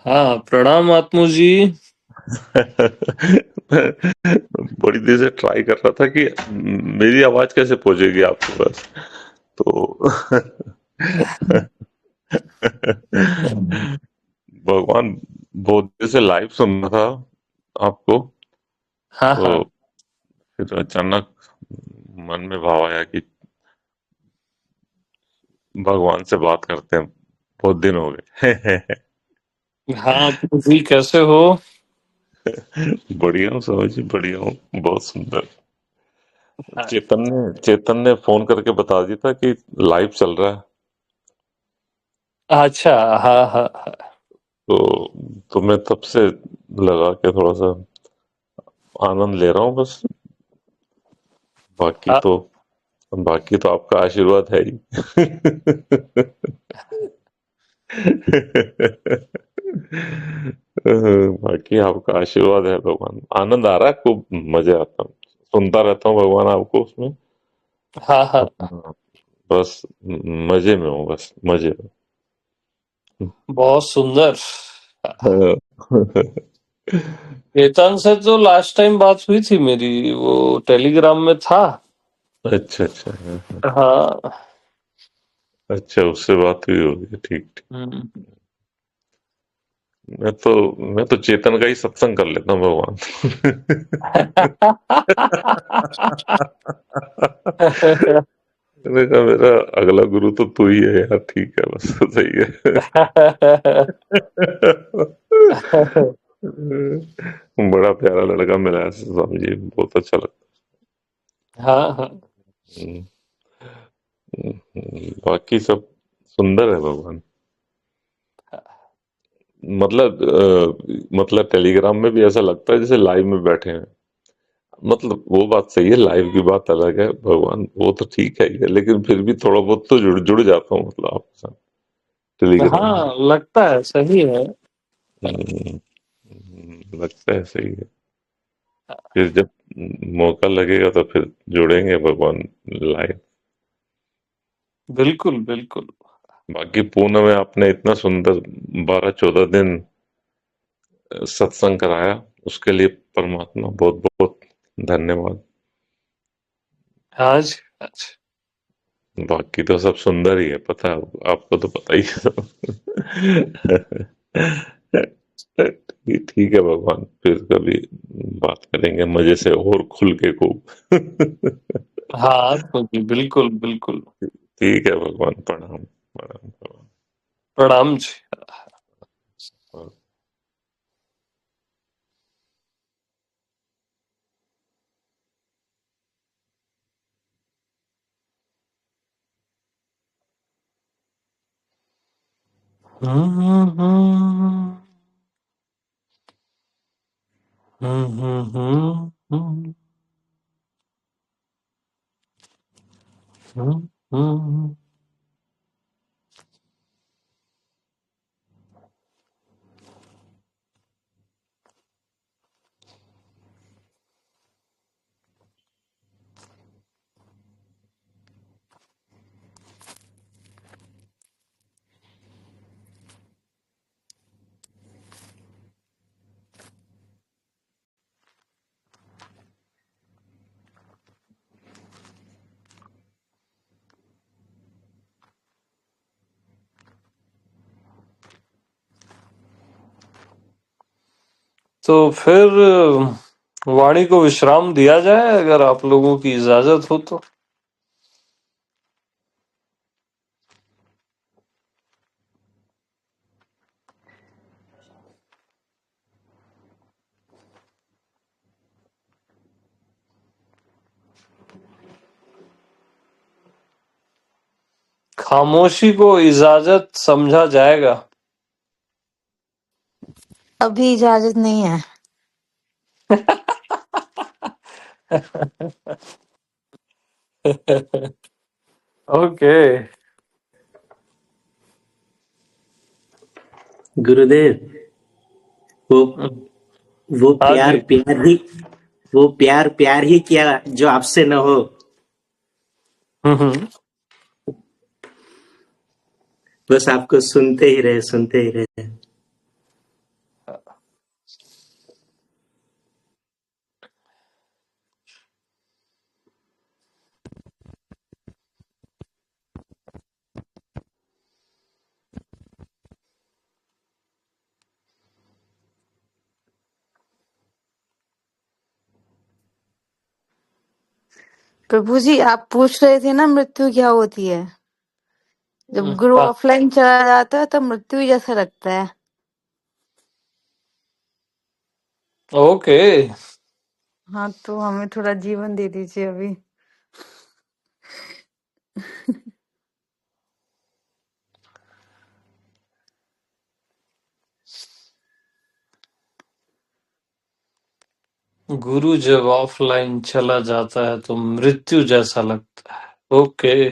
हाँ, प्रणाम आत्मू जी। बड़ी देर से ट्राई कर रहा था कि मेरी आवाज कैसे पहुंचेगी आपके पास, तो भगवान, बहुत देर से लाइव सुन रहा था आपको, हाँ हाँ। तो फिर अचानक मन में भाव आया कि भगवान से बात करते हैं, बहुत दिन हो गए। हाँ आत्मू जी, कैसे हो? बढ़िया हूँ स्वामी जी, बढ़िया हूँ, बहुत सुंदर। हाँ। चेतन ने फोन करके बता दिया था कि लाइव चल रहा है, अच्छा, हाँ हाँ हाँ। तो मैं तब से लगा के थोड़ा सा आनंद ले रहा हूँ बस। बाकी हाँ। तो बाकी तो आपका आशीर्वाद है ही। बाकी आपका आशीर्वाद है भगवान, आनंद आ रहा है, खूब मजा आता है, सुनता रहता हूँ भगवान आपको उसमें। हाँ हाँ। हाँ, बस मजे में हूँ, बस मजे में। बहुत सुंदर। हाँ। चेतन से तो लास्ट टाइम बात हुई थी मेरी, वो टेलीग्राम में था। अच्छा अच्छा, हाँ, हाँ। हाँ। अच्छा, उससे बात हुई होगी, ठीक ठीक। हम्म। मैं तो चेतन का ही सत्संग कर लेता हूँ भगवान। मैंने कहा मेरा अगला गुरु तो तू ही है यार, ठीक है, बस सही है। बड़ा प्यारा लड़का मिला है स्वामी जी, बहुत अच्छा लगता हाँ हाँ। है। बाकी सब सुंदर है भगवान। मतलब टेलीग्राम में भी ऐसा लगता है जैसे लाइव में बैठे हैं। मतलब वो बात सही है, लाइव की बात अलग है भगवान, वो तो ठीक है ही है, लेकिन फिर भी थोड़ा बहुत तो जुड़ जुड़ जाता हूँ मतलब आपके साथ टेलीग्राम में। हाँ, लगता है सही है। लगता है सही है। फिर जब मौका लगेगा तो फिर जुड़ेंगे भगवान लाइव। बिल्कुल बिल्कुल। बाकी पूना में आपने इतना सुंदर 12-14 दिन सत्संग कराया, उसके लिए परमात्मा बहुत बहुत धन्यवाद। आज आज बाकी तो सब सुंदर ही है, पता है आपको, तो पता ही है सब। ठीक है भगवान, फिर कभी बात करेंगे मजे से और खुल के खूब। हाँ तो जी, बिल्कुल बिल्कुल। ठीक है भगवान, प्रणाम प्रणाम भगवान। प्रणाम जी। तो फिर वाणी को विश्राम दिया जाए, अगर आप लोगों की इजाजत हो तो। खामोशी को इजाजत समझा जाएगा। अभी इजाजत नहीं है। ओके। गुरुदेव, वो वो हाँ प्यार जी। प्यार ही वो प्यार प्यार ही किया जो आपसे न हो। हम्म। बस आपको सुनते ही रहे, सुनते ही रहे। प्रभु जी, आप पूछ रहे थे ना मृत्यु क्या होती है। जब गुरु हाँ, ऑफलाइन चला जाता है तब मृत्यु ही जैसा लगता है। ओके। हाँ, तो हमें थोड़ा जीवन दे दीजिए अभी। गुरु जब ऑफलाइन चला जाता है तो मृत्यु जैसा लगता है। ओके।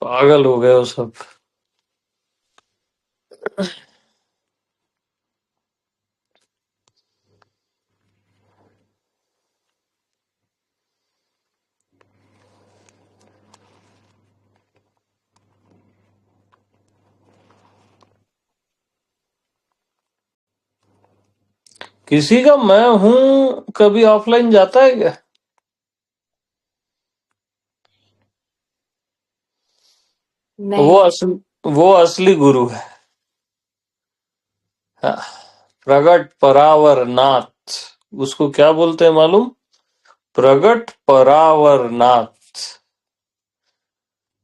पागल हो गए हो सब। किसी का मैं हूं कभी ऑफलाइन जाता है क्या? वो नहीं। असली गुरु है। हाँ, प्रगट परावर नाथ। उसको क्या बोलते हैं मालूम? प्रगट परावर नाथ।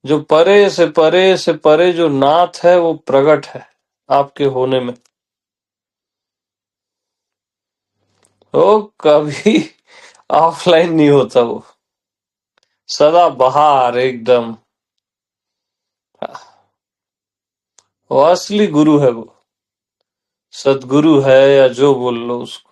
जो परे से परे जो नाथ है वो प्रगट है आपके होने में। वो कभी ऑफलाइन नहीं होता। वो सदा बहार एकदम। वो असली गुरु है। वो सदगुरु है या जो बोल लो उसको।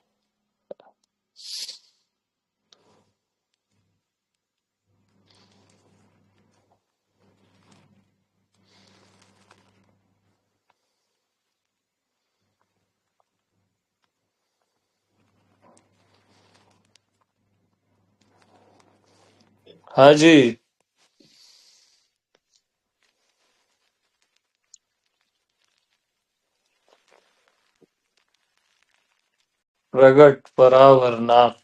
हाँ जी। प्रगट परावर नाथ।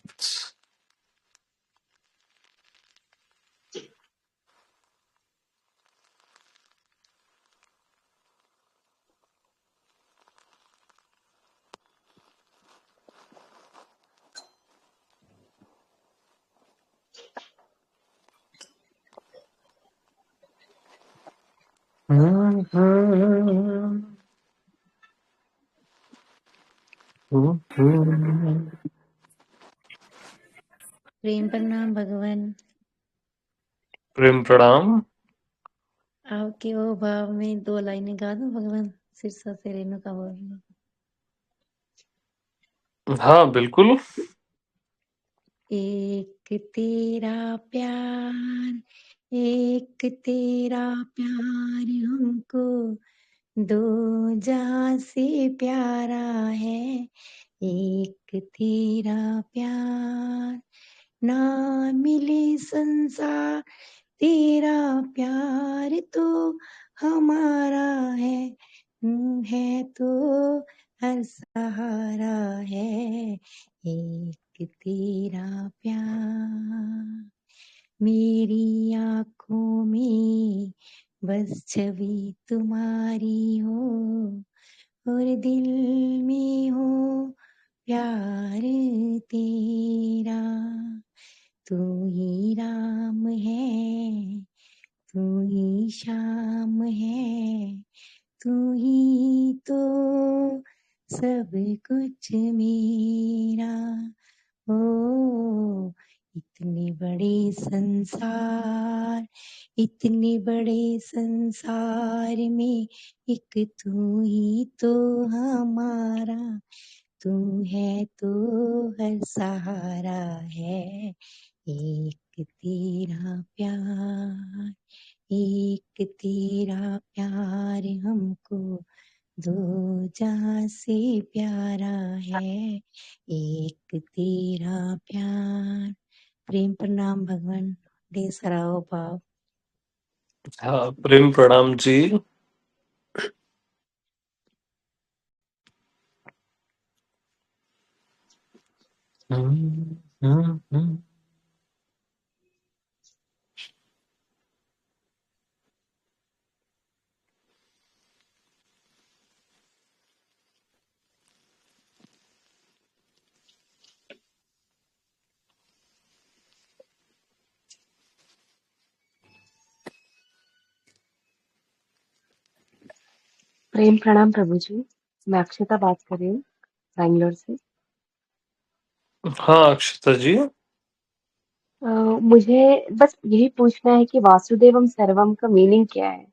प्रेम प्रणाम भगवान। प्रेम प्रणाम। आपके वो भाव में 2 लाइनें गा दूं भगवान? सिरसा से रेणुका बोल रही हूँ। हाँ बिल्कुल। एक तेरा प्यार, एक तेरा प्यार हमको दो जहां से प्यारा है। एक तेरा प्यार ना मिले संसार, तेरा प्यार तो हमारा है तो हर सहारा है। एक तेरा प्यार मेरी आँखों में बस छवि तुम्हारी हो, और दिल में हो प्यार तेरा। तू ही राम है, तू ही श्याम है, तू ही तो सब कुछ मेरा। ओ इतने बड़े संसार, इतने बड़े संसार में एक तू ही तो हमारा। तू है तो हर सहारा है। एक तेरा प्यार, एक तेरा प्यार हमको दो जहां से प्यारा है। एक तेरा प्यार। प्रेम प्रणाम भगवान। ढेर सारा हो भाव। हाँ प्रेम प्रणाम जी। प्रेम प्रणाम प्रभु जी। मैं अक्षता बात कर रही हूँ बैंगलोर से। हाँ अक्षता जी। मुझे बस यही पूछना है कि वासुदेवम सर्वम का मीनिंग क्या है?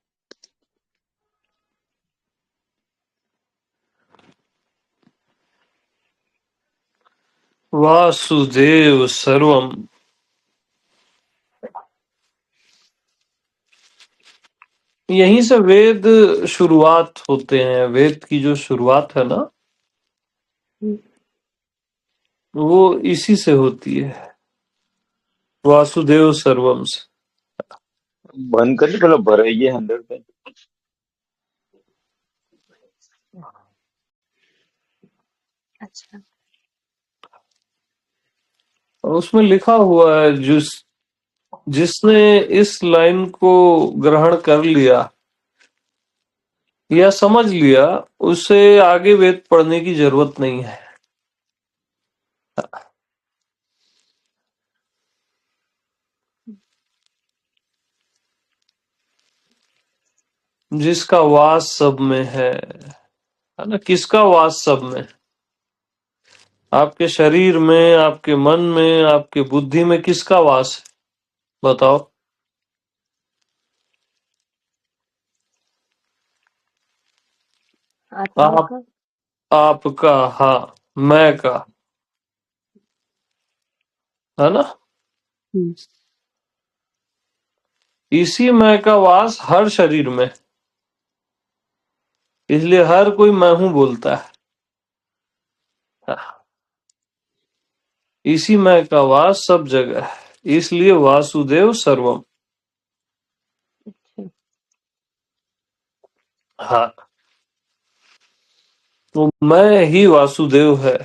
वासुदेव सर्वम, यहीं से वेद शुरुआत होते हैं। वेद की जो शुरुआत है ना वो इसी से होती है, वासुदेव सर्वम से। बंद कर ली, पहले भरेगी 100 पे। अच्छा। और उसमें लिखा हुआ है जिसने इस लाइन को ग्रहण कर लिया या समझ लिया, उसे आगे वेद पढ़ने की जरूरत नहीं है। जिसका वास सब में है ना? किसका वास सब में? आपके शरीर में, आपके मन में, आपके बुद्धि में किसका वास है बताओ? आत्मा आप, का। आपका, हाँ, मैं का, है ना? इसी मैं का वास हर शरीर में, इसलिए हर कोई मैं हूं बोलता है। इसी मैं का वास सब जगह है, इसलिए वासुदेव सर्वम। हाँ, तो मैं ही वासुदेव है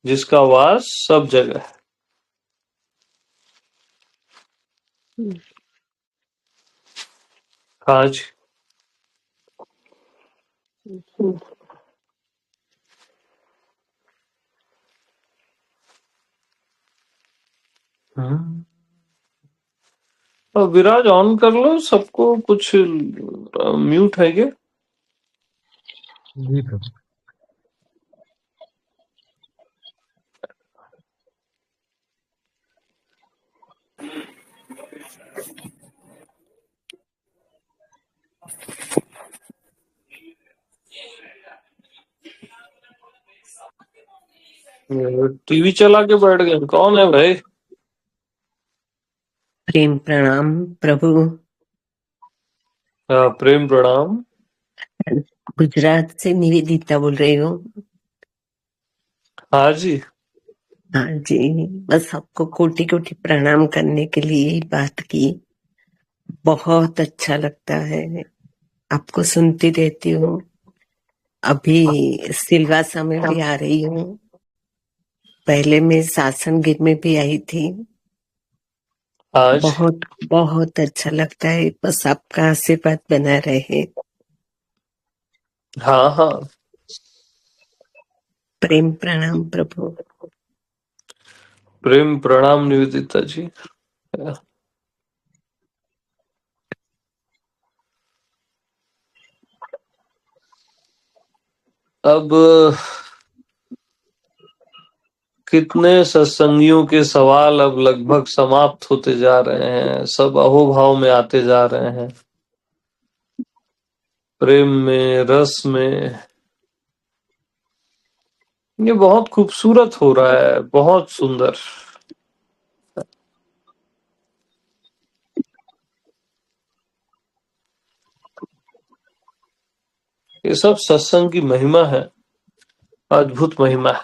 जिसका वास सब जगह है। हाँ जी। विराज ऑन कर लो सबको, कुछ म्यूट है क्या? जी प्रभु। टीवी चला के बैठ गए, कौन है भाई? प्रेम प्रणाम प्रभु। प्रेम प्रणाम। गुजरात से निवेदिता बोल रही हूँ। हाँ जी। हाँ जी, बस आपको कोटि कोटि प्रणाम करने के लिए ही बात की। बहुत अच्छा लगता है, आपको सुनती रहती हूँ। अभी सिलवासा में भी आ रही हूँ, पहले मैं सासनगिर में भी आई थी। बहुत बहुत अच्छा लगता है, बस आपका आशीर्वाद बना रहे। हाँ हाँ। प्रेम प्रणाम प्रभु। प्रेम प्रणाम निवेदिता जी। अब कितने सत्संगियों के सवाल अब लगभग समाप्त होते जा रहे हैं, सब अहोभाव में आते जा रहे हैं, प्रेम में, रस में। ये बहुत खूबसूरत हो रहा है, बहुत सुंदर। ये सब सत्संग की महिमा है, अद्भुत महिमा है।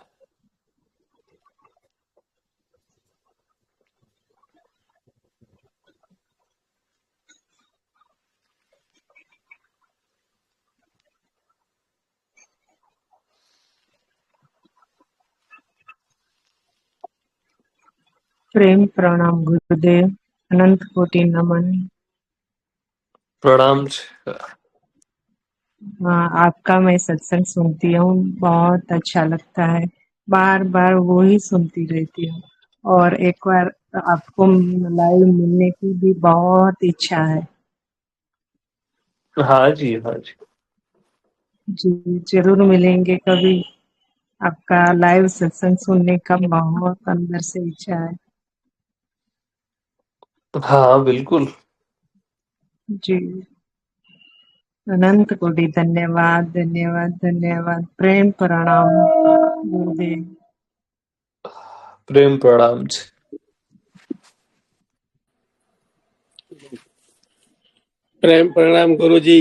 प्रेम प्रणाम गुरुदेव, अनंत कोटि नमन। प्रणाम। हाँ, आपका मैं सत्संग सुनती हूँ, बहुत अच्छा लगता है, बार बार वो ही सुनती रहती हूँ। और एक बार आपको लाइव मिलने की भी बहुत इच्छा है। हाँ जी, हाँ जी। जी जरूर मिलेंगे कभी। आपका लाइव सत्संग सुनने का बहुत अंदर से इच्छा है। हाँ बिल्कुल। जी अनंत कोटि धन्यवाद धन्यवाद धन्यवाद। प्रेम प्रणाम गुरुदेव। प्रेम प्रणाम जी। प्रेम प्रणाम गुरुजी।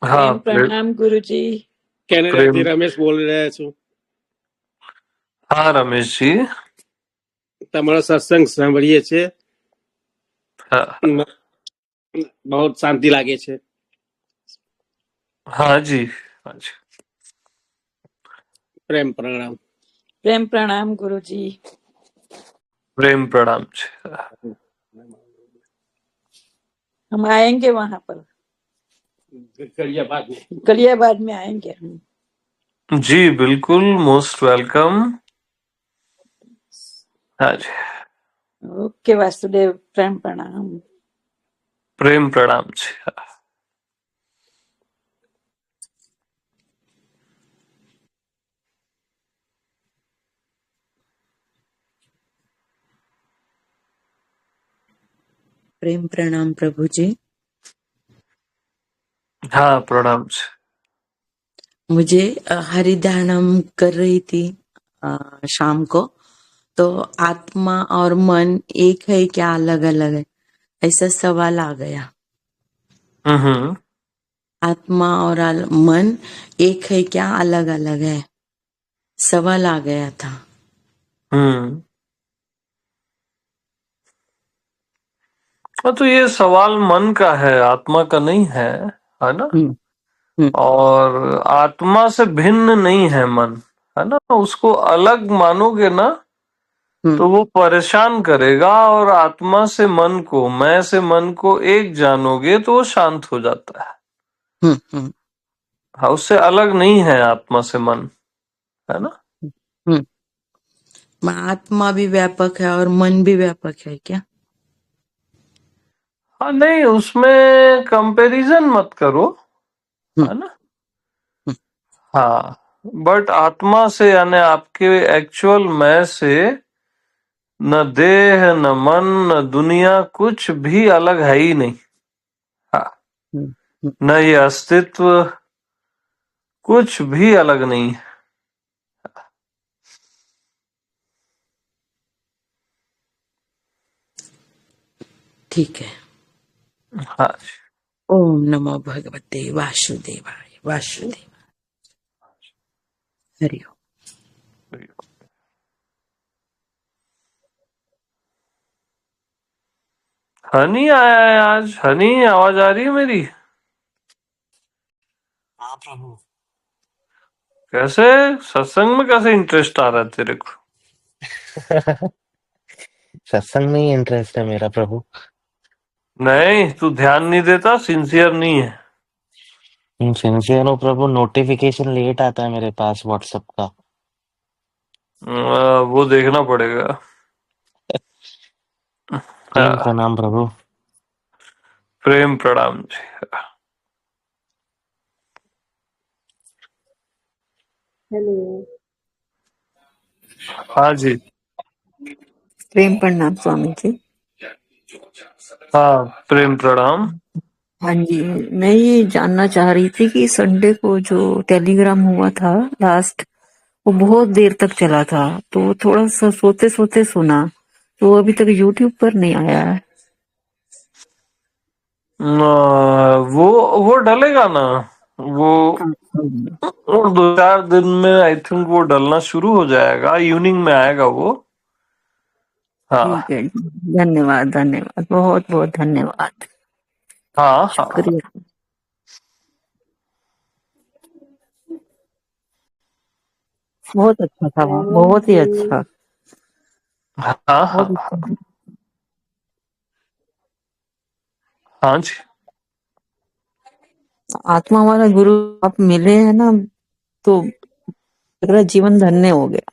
हाँ પ્રેમ પ્રણામ ગુરુજી। કેનેડાથી રમેશ બોલી રહ્યા છું। हाँ रमेश जी। તમારો સત્સંગ સાંભળીએ છીએ, हाँ बहुत શાંતિ લાગે છે। हाँ जी, हाँ जी। પ્રેમ પ્રણામ। પ્રેમ પ્રણામ ગુરુજી। प्रेम प्रणाम जी। हम आएंगे वहां पर, गलियाबाद में आएंगे हम। जी बिल्कुल, मोस्ट वेलकम। हाँ जी। ओके वासुदेव, प्रेम प्रणाम। प्रेम प्रणाम जी। प्रेम प्रणाम प्रभु जी। हाँ प्रणाम जी। मुझे हरिध्यानम कर रही थी शाम को, तो आत्मा और मन एक है क्या अलग अलग है, ऐसा सवाल आ गया। आत्मा और मन एक है क्या अलग अलग है, सवाल आ गया था। तो ये सवाल मन का है, आत्मा का नहीं है ना? और आत्मा से भिन्न नहीं है मन, है ना? उसको अलग मानोगे ना तो वो परेशान करेगा, और आत्मा से मन को, मैं से मन को एक जानोगे तो वो शांत हो जाता है। हाँ, उससे अलग नहीं है आत्मा से मन, है ना? आत्मा भी व्यापक है और मन भी व्यापक है क्या? हाँ नहीं, उसमें कंपैरिजन मत करो, है ना। हाँ, बट आत्मा से यानी आपके एक्चुअल मैं से न देह न मन न दुनिया कुछ भी अलग है ही नहीं। हाँ, न ये अस्तित्व कुछ भी अलग नहीं है। ठीक है। हाँ, ओम नमो भगवते वासुदेवाय वासुदेव। हरि ओम। हनी आया है आज। हनी, आवाज आ रही है मेरी? हाँ प्रभु। कैसे सत्संग में कैसे इंटरेस्ट आ रहा है तेरे को? सत्संग में ही इंटरेस्ट है मेरा प्रभु। नहीं, तू ध्यान नहीं देता, सिंसियर नहीं है। सिंसियर हूँ प्रभु, नोटिफिकेशन लेट आता है मेरे पास व्हाट्सएप का। वो देखना पड़ेगा। प्रेम हाँ, प्रणाम प्रभु। प्रेम प्रणाम जी। हेलो। हाँ जी। प्रेम प्रणाम स्वामी जी। हाँ, प्रेम प्रणाम। हाँ जी, मैं ये जानना चाह रही थी कि संडे को जो टेलीग्राम हुआ था लास्ट, वो बहुत देर तक चला था, तो थोड़ा सा सोते सोते सुना, तो अभी तक यूट्यूब पर नहीं आया है। वो डलेगा ना। वो 2-4 दिन में आई थिंक वो डलना शुरू हो जाएगा, इवनिंग में आएगा वो। हाँ ठीक है, धन्यवाद धन्यवाद, बहुत बहुत धन्यवाद, हाँ हाँ शुक्रिया। बहुत अच्छा था वो, बहुत ही अच्छा। हाँ हाँ बहुत हाँ। अच्छा। हाँ जी। आत्मा वाला गुरु आप मिले हैं ना, तो मेरा जीवन धन्य हो गया।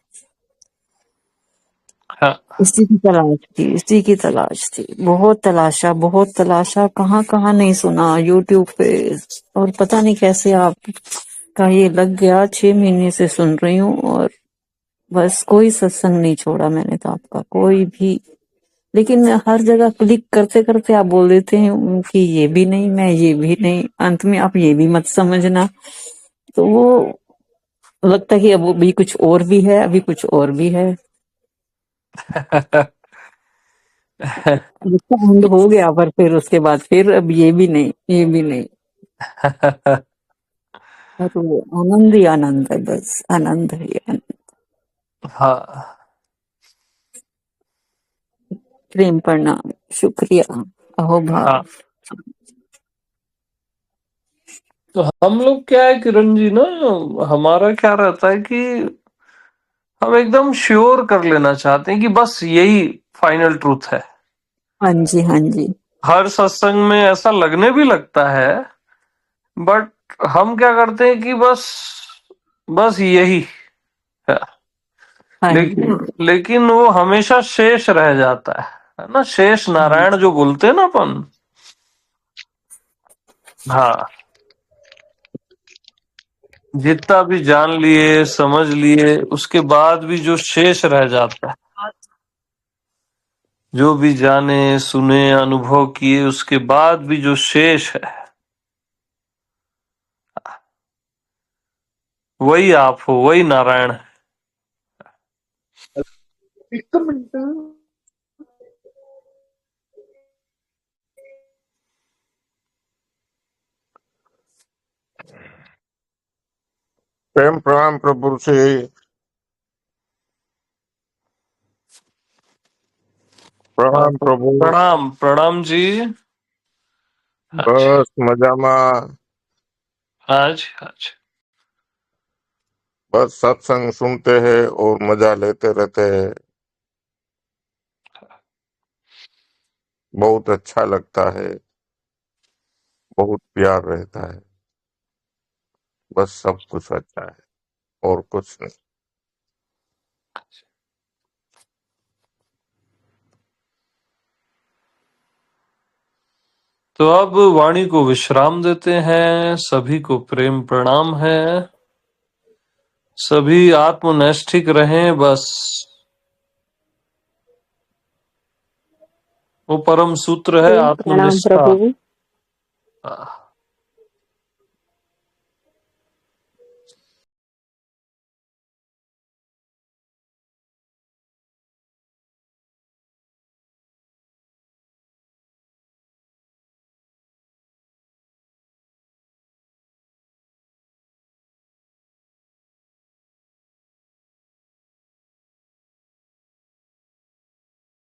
हाँ। इसी की तलाश थी, इसी की तलाश थी, बहुत तलाशा, बहुत तलाशा, कहाँ कहाँ नहीं सुना, यूट्यूब पे, और पता नहीं कैसे आप का ये लग गया। 6 महीने से सुन रही हूँ, और बस कोई सत्संग नहीं छोड़ा मैंने तो आपका, कोई भी। लेकिन हर जगह क्लिक करते करते आप बोल देते हैं कि ये भी नहीं, मैं ये भी नहीं, अंत में आप ये भी मत समझना, तो वो लगता है कि अब भी कुछ और भी है, अभी कुछ और भी है। इसका एंड हो गया, पर फिर उसके बाद फिर अब ये भी नहीं, ये भी नहीं। तो वो आनंद ही आनंद है, बस आनंद ही आनंद। हाँ। प्रेम प्रणाम, शुक्रिया, अहोभाव। हाँ, तो हम लोग क्या है किरण जी ना, हमारा क्या रहता है कि हम एकदम श्योर कर लेना चाहते हैं कि बस यही फाइनल ट्रूथ है। हाँ जी, हाँ जी। हर सत्संग में ऐसा लगने भी लगता है, बट हम क्या करते हैं कि बस बस यही है। हाँ जी। लेकिन वो हमेशा शेष रह जाता है ना, शेष नारायण जो बोलते हैं ना अपन। हाँ, जितना भी जान लिए समझ लिए उसके बाद भी जो शेष रह जाता है, जो भी जाने सुने अनुभव किए उसके बाद भी जो शेष है, वही आप हो, वही नारायण है। एक मिनट। प्रेम प्रणाम प्रभु से। प्रणाम प्रभु। प्रणाम प्रणाम जी। बस मजाમાં। आज आज बस सत्संग सुनते हैं और मजा लेते रहते हैं। बहुत अच्छा लगता है, बहुत प्यार रहता है। बस सब कुछ अच्छा है और कुछ नहीं। तो अब वाणी को विश्राम देते हैं। सभी को प्रेम प्रणाम है। सभी आत्मनैष्ठिक रहें बस। वो परम सूत्र है प्रेम प्रणाम आत्मनिष्ठा। प्रभु।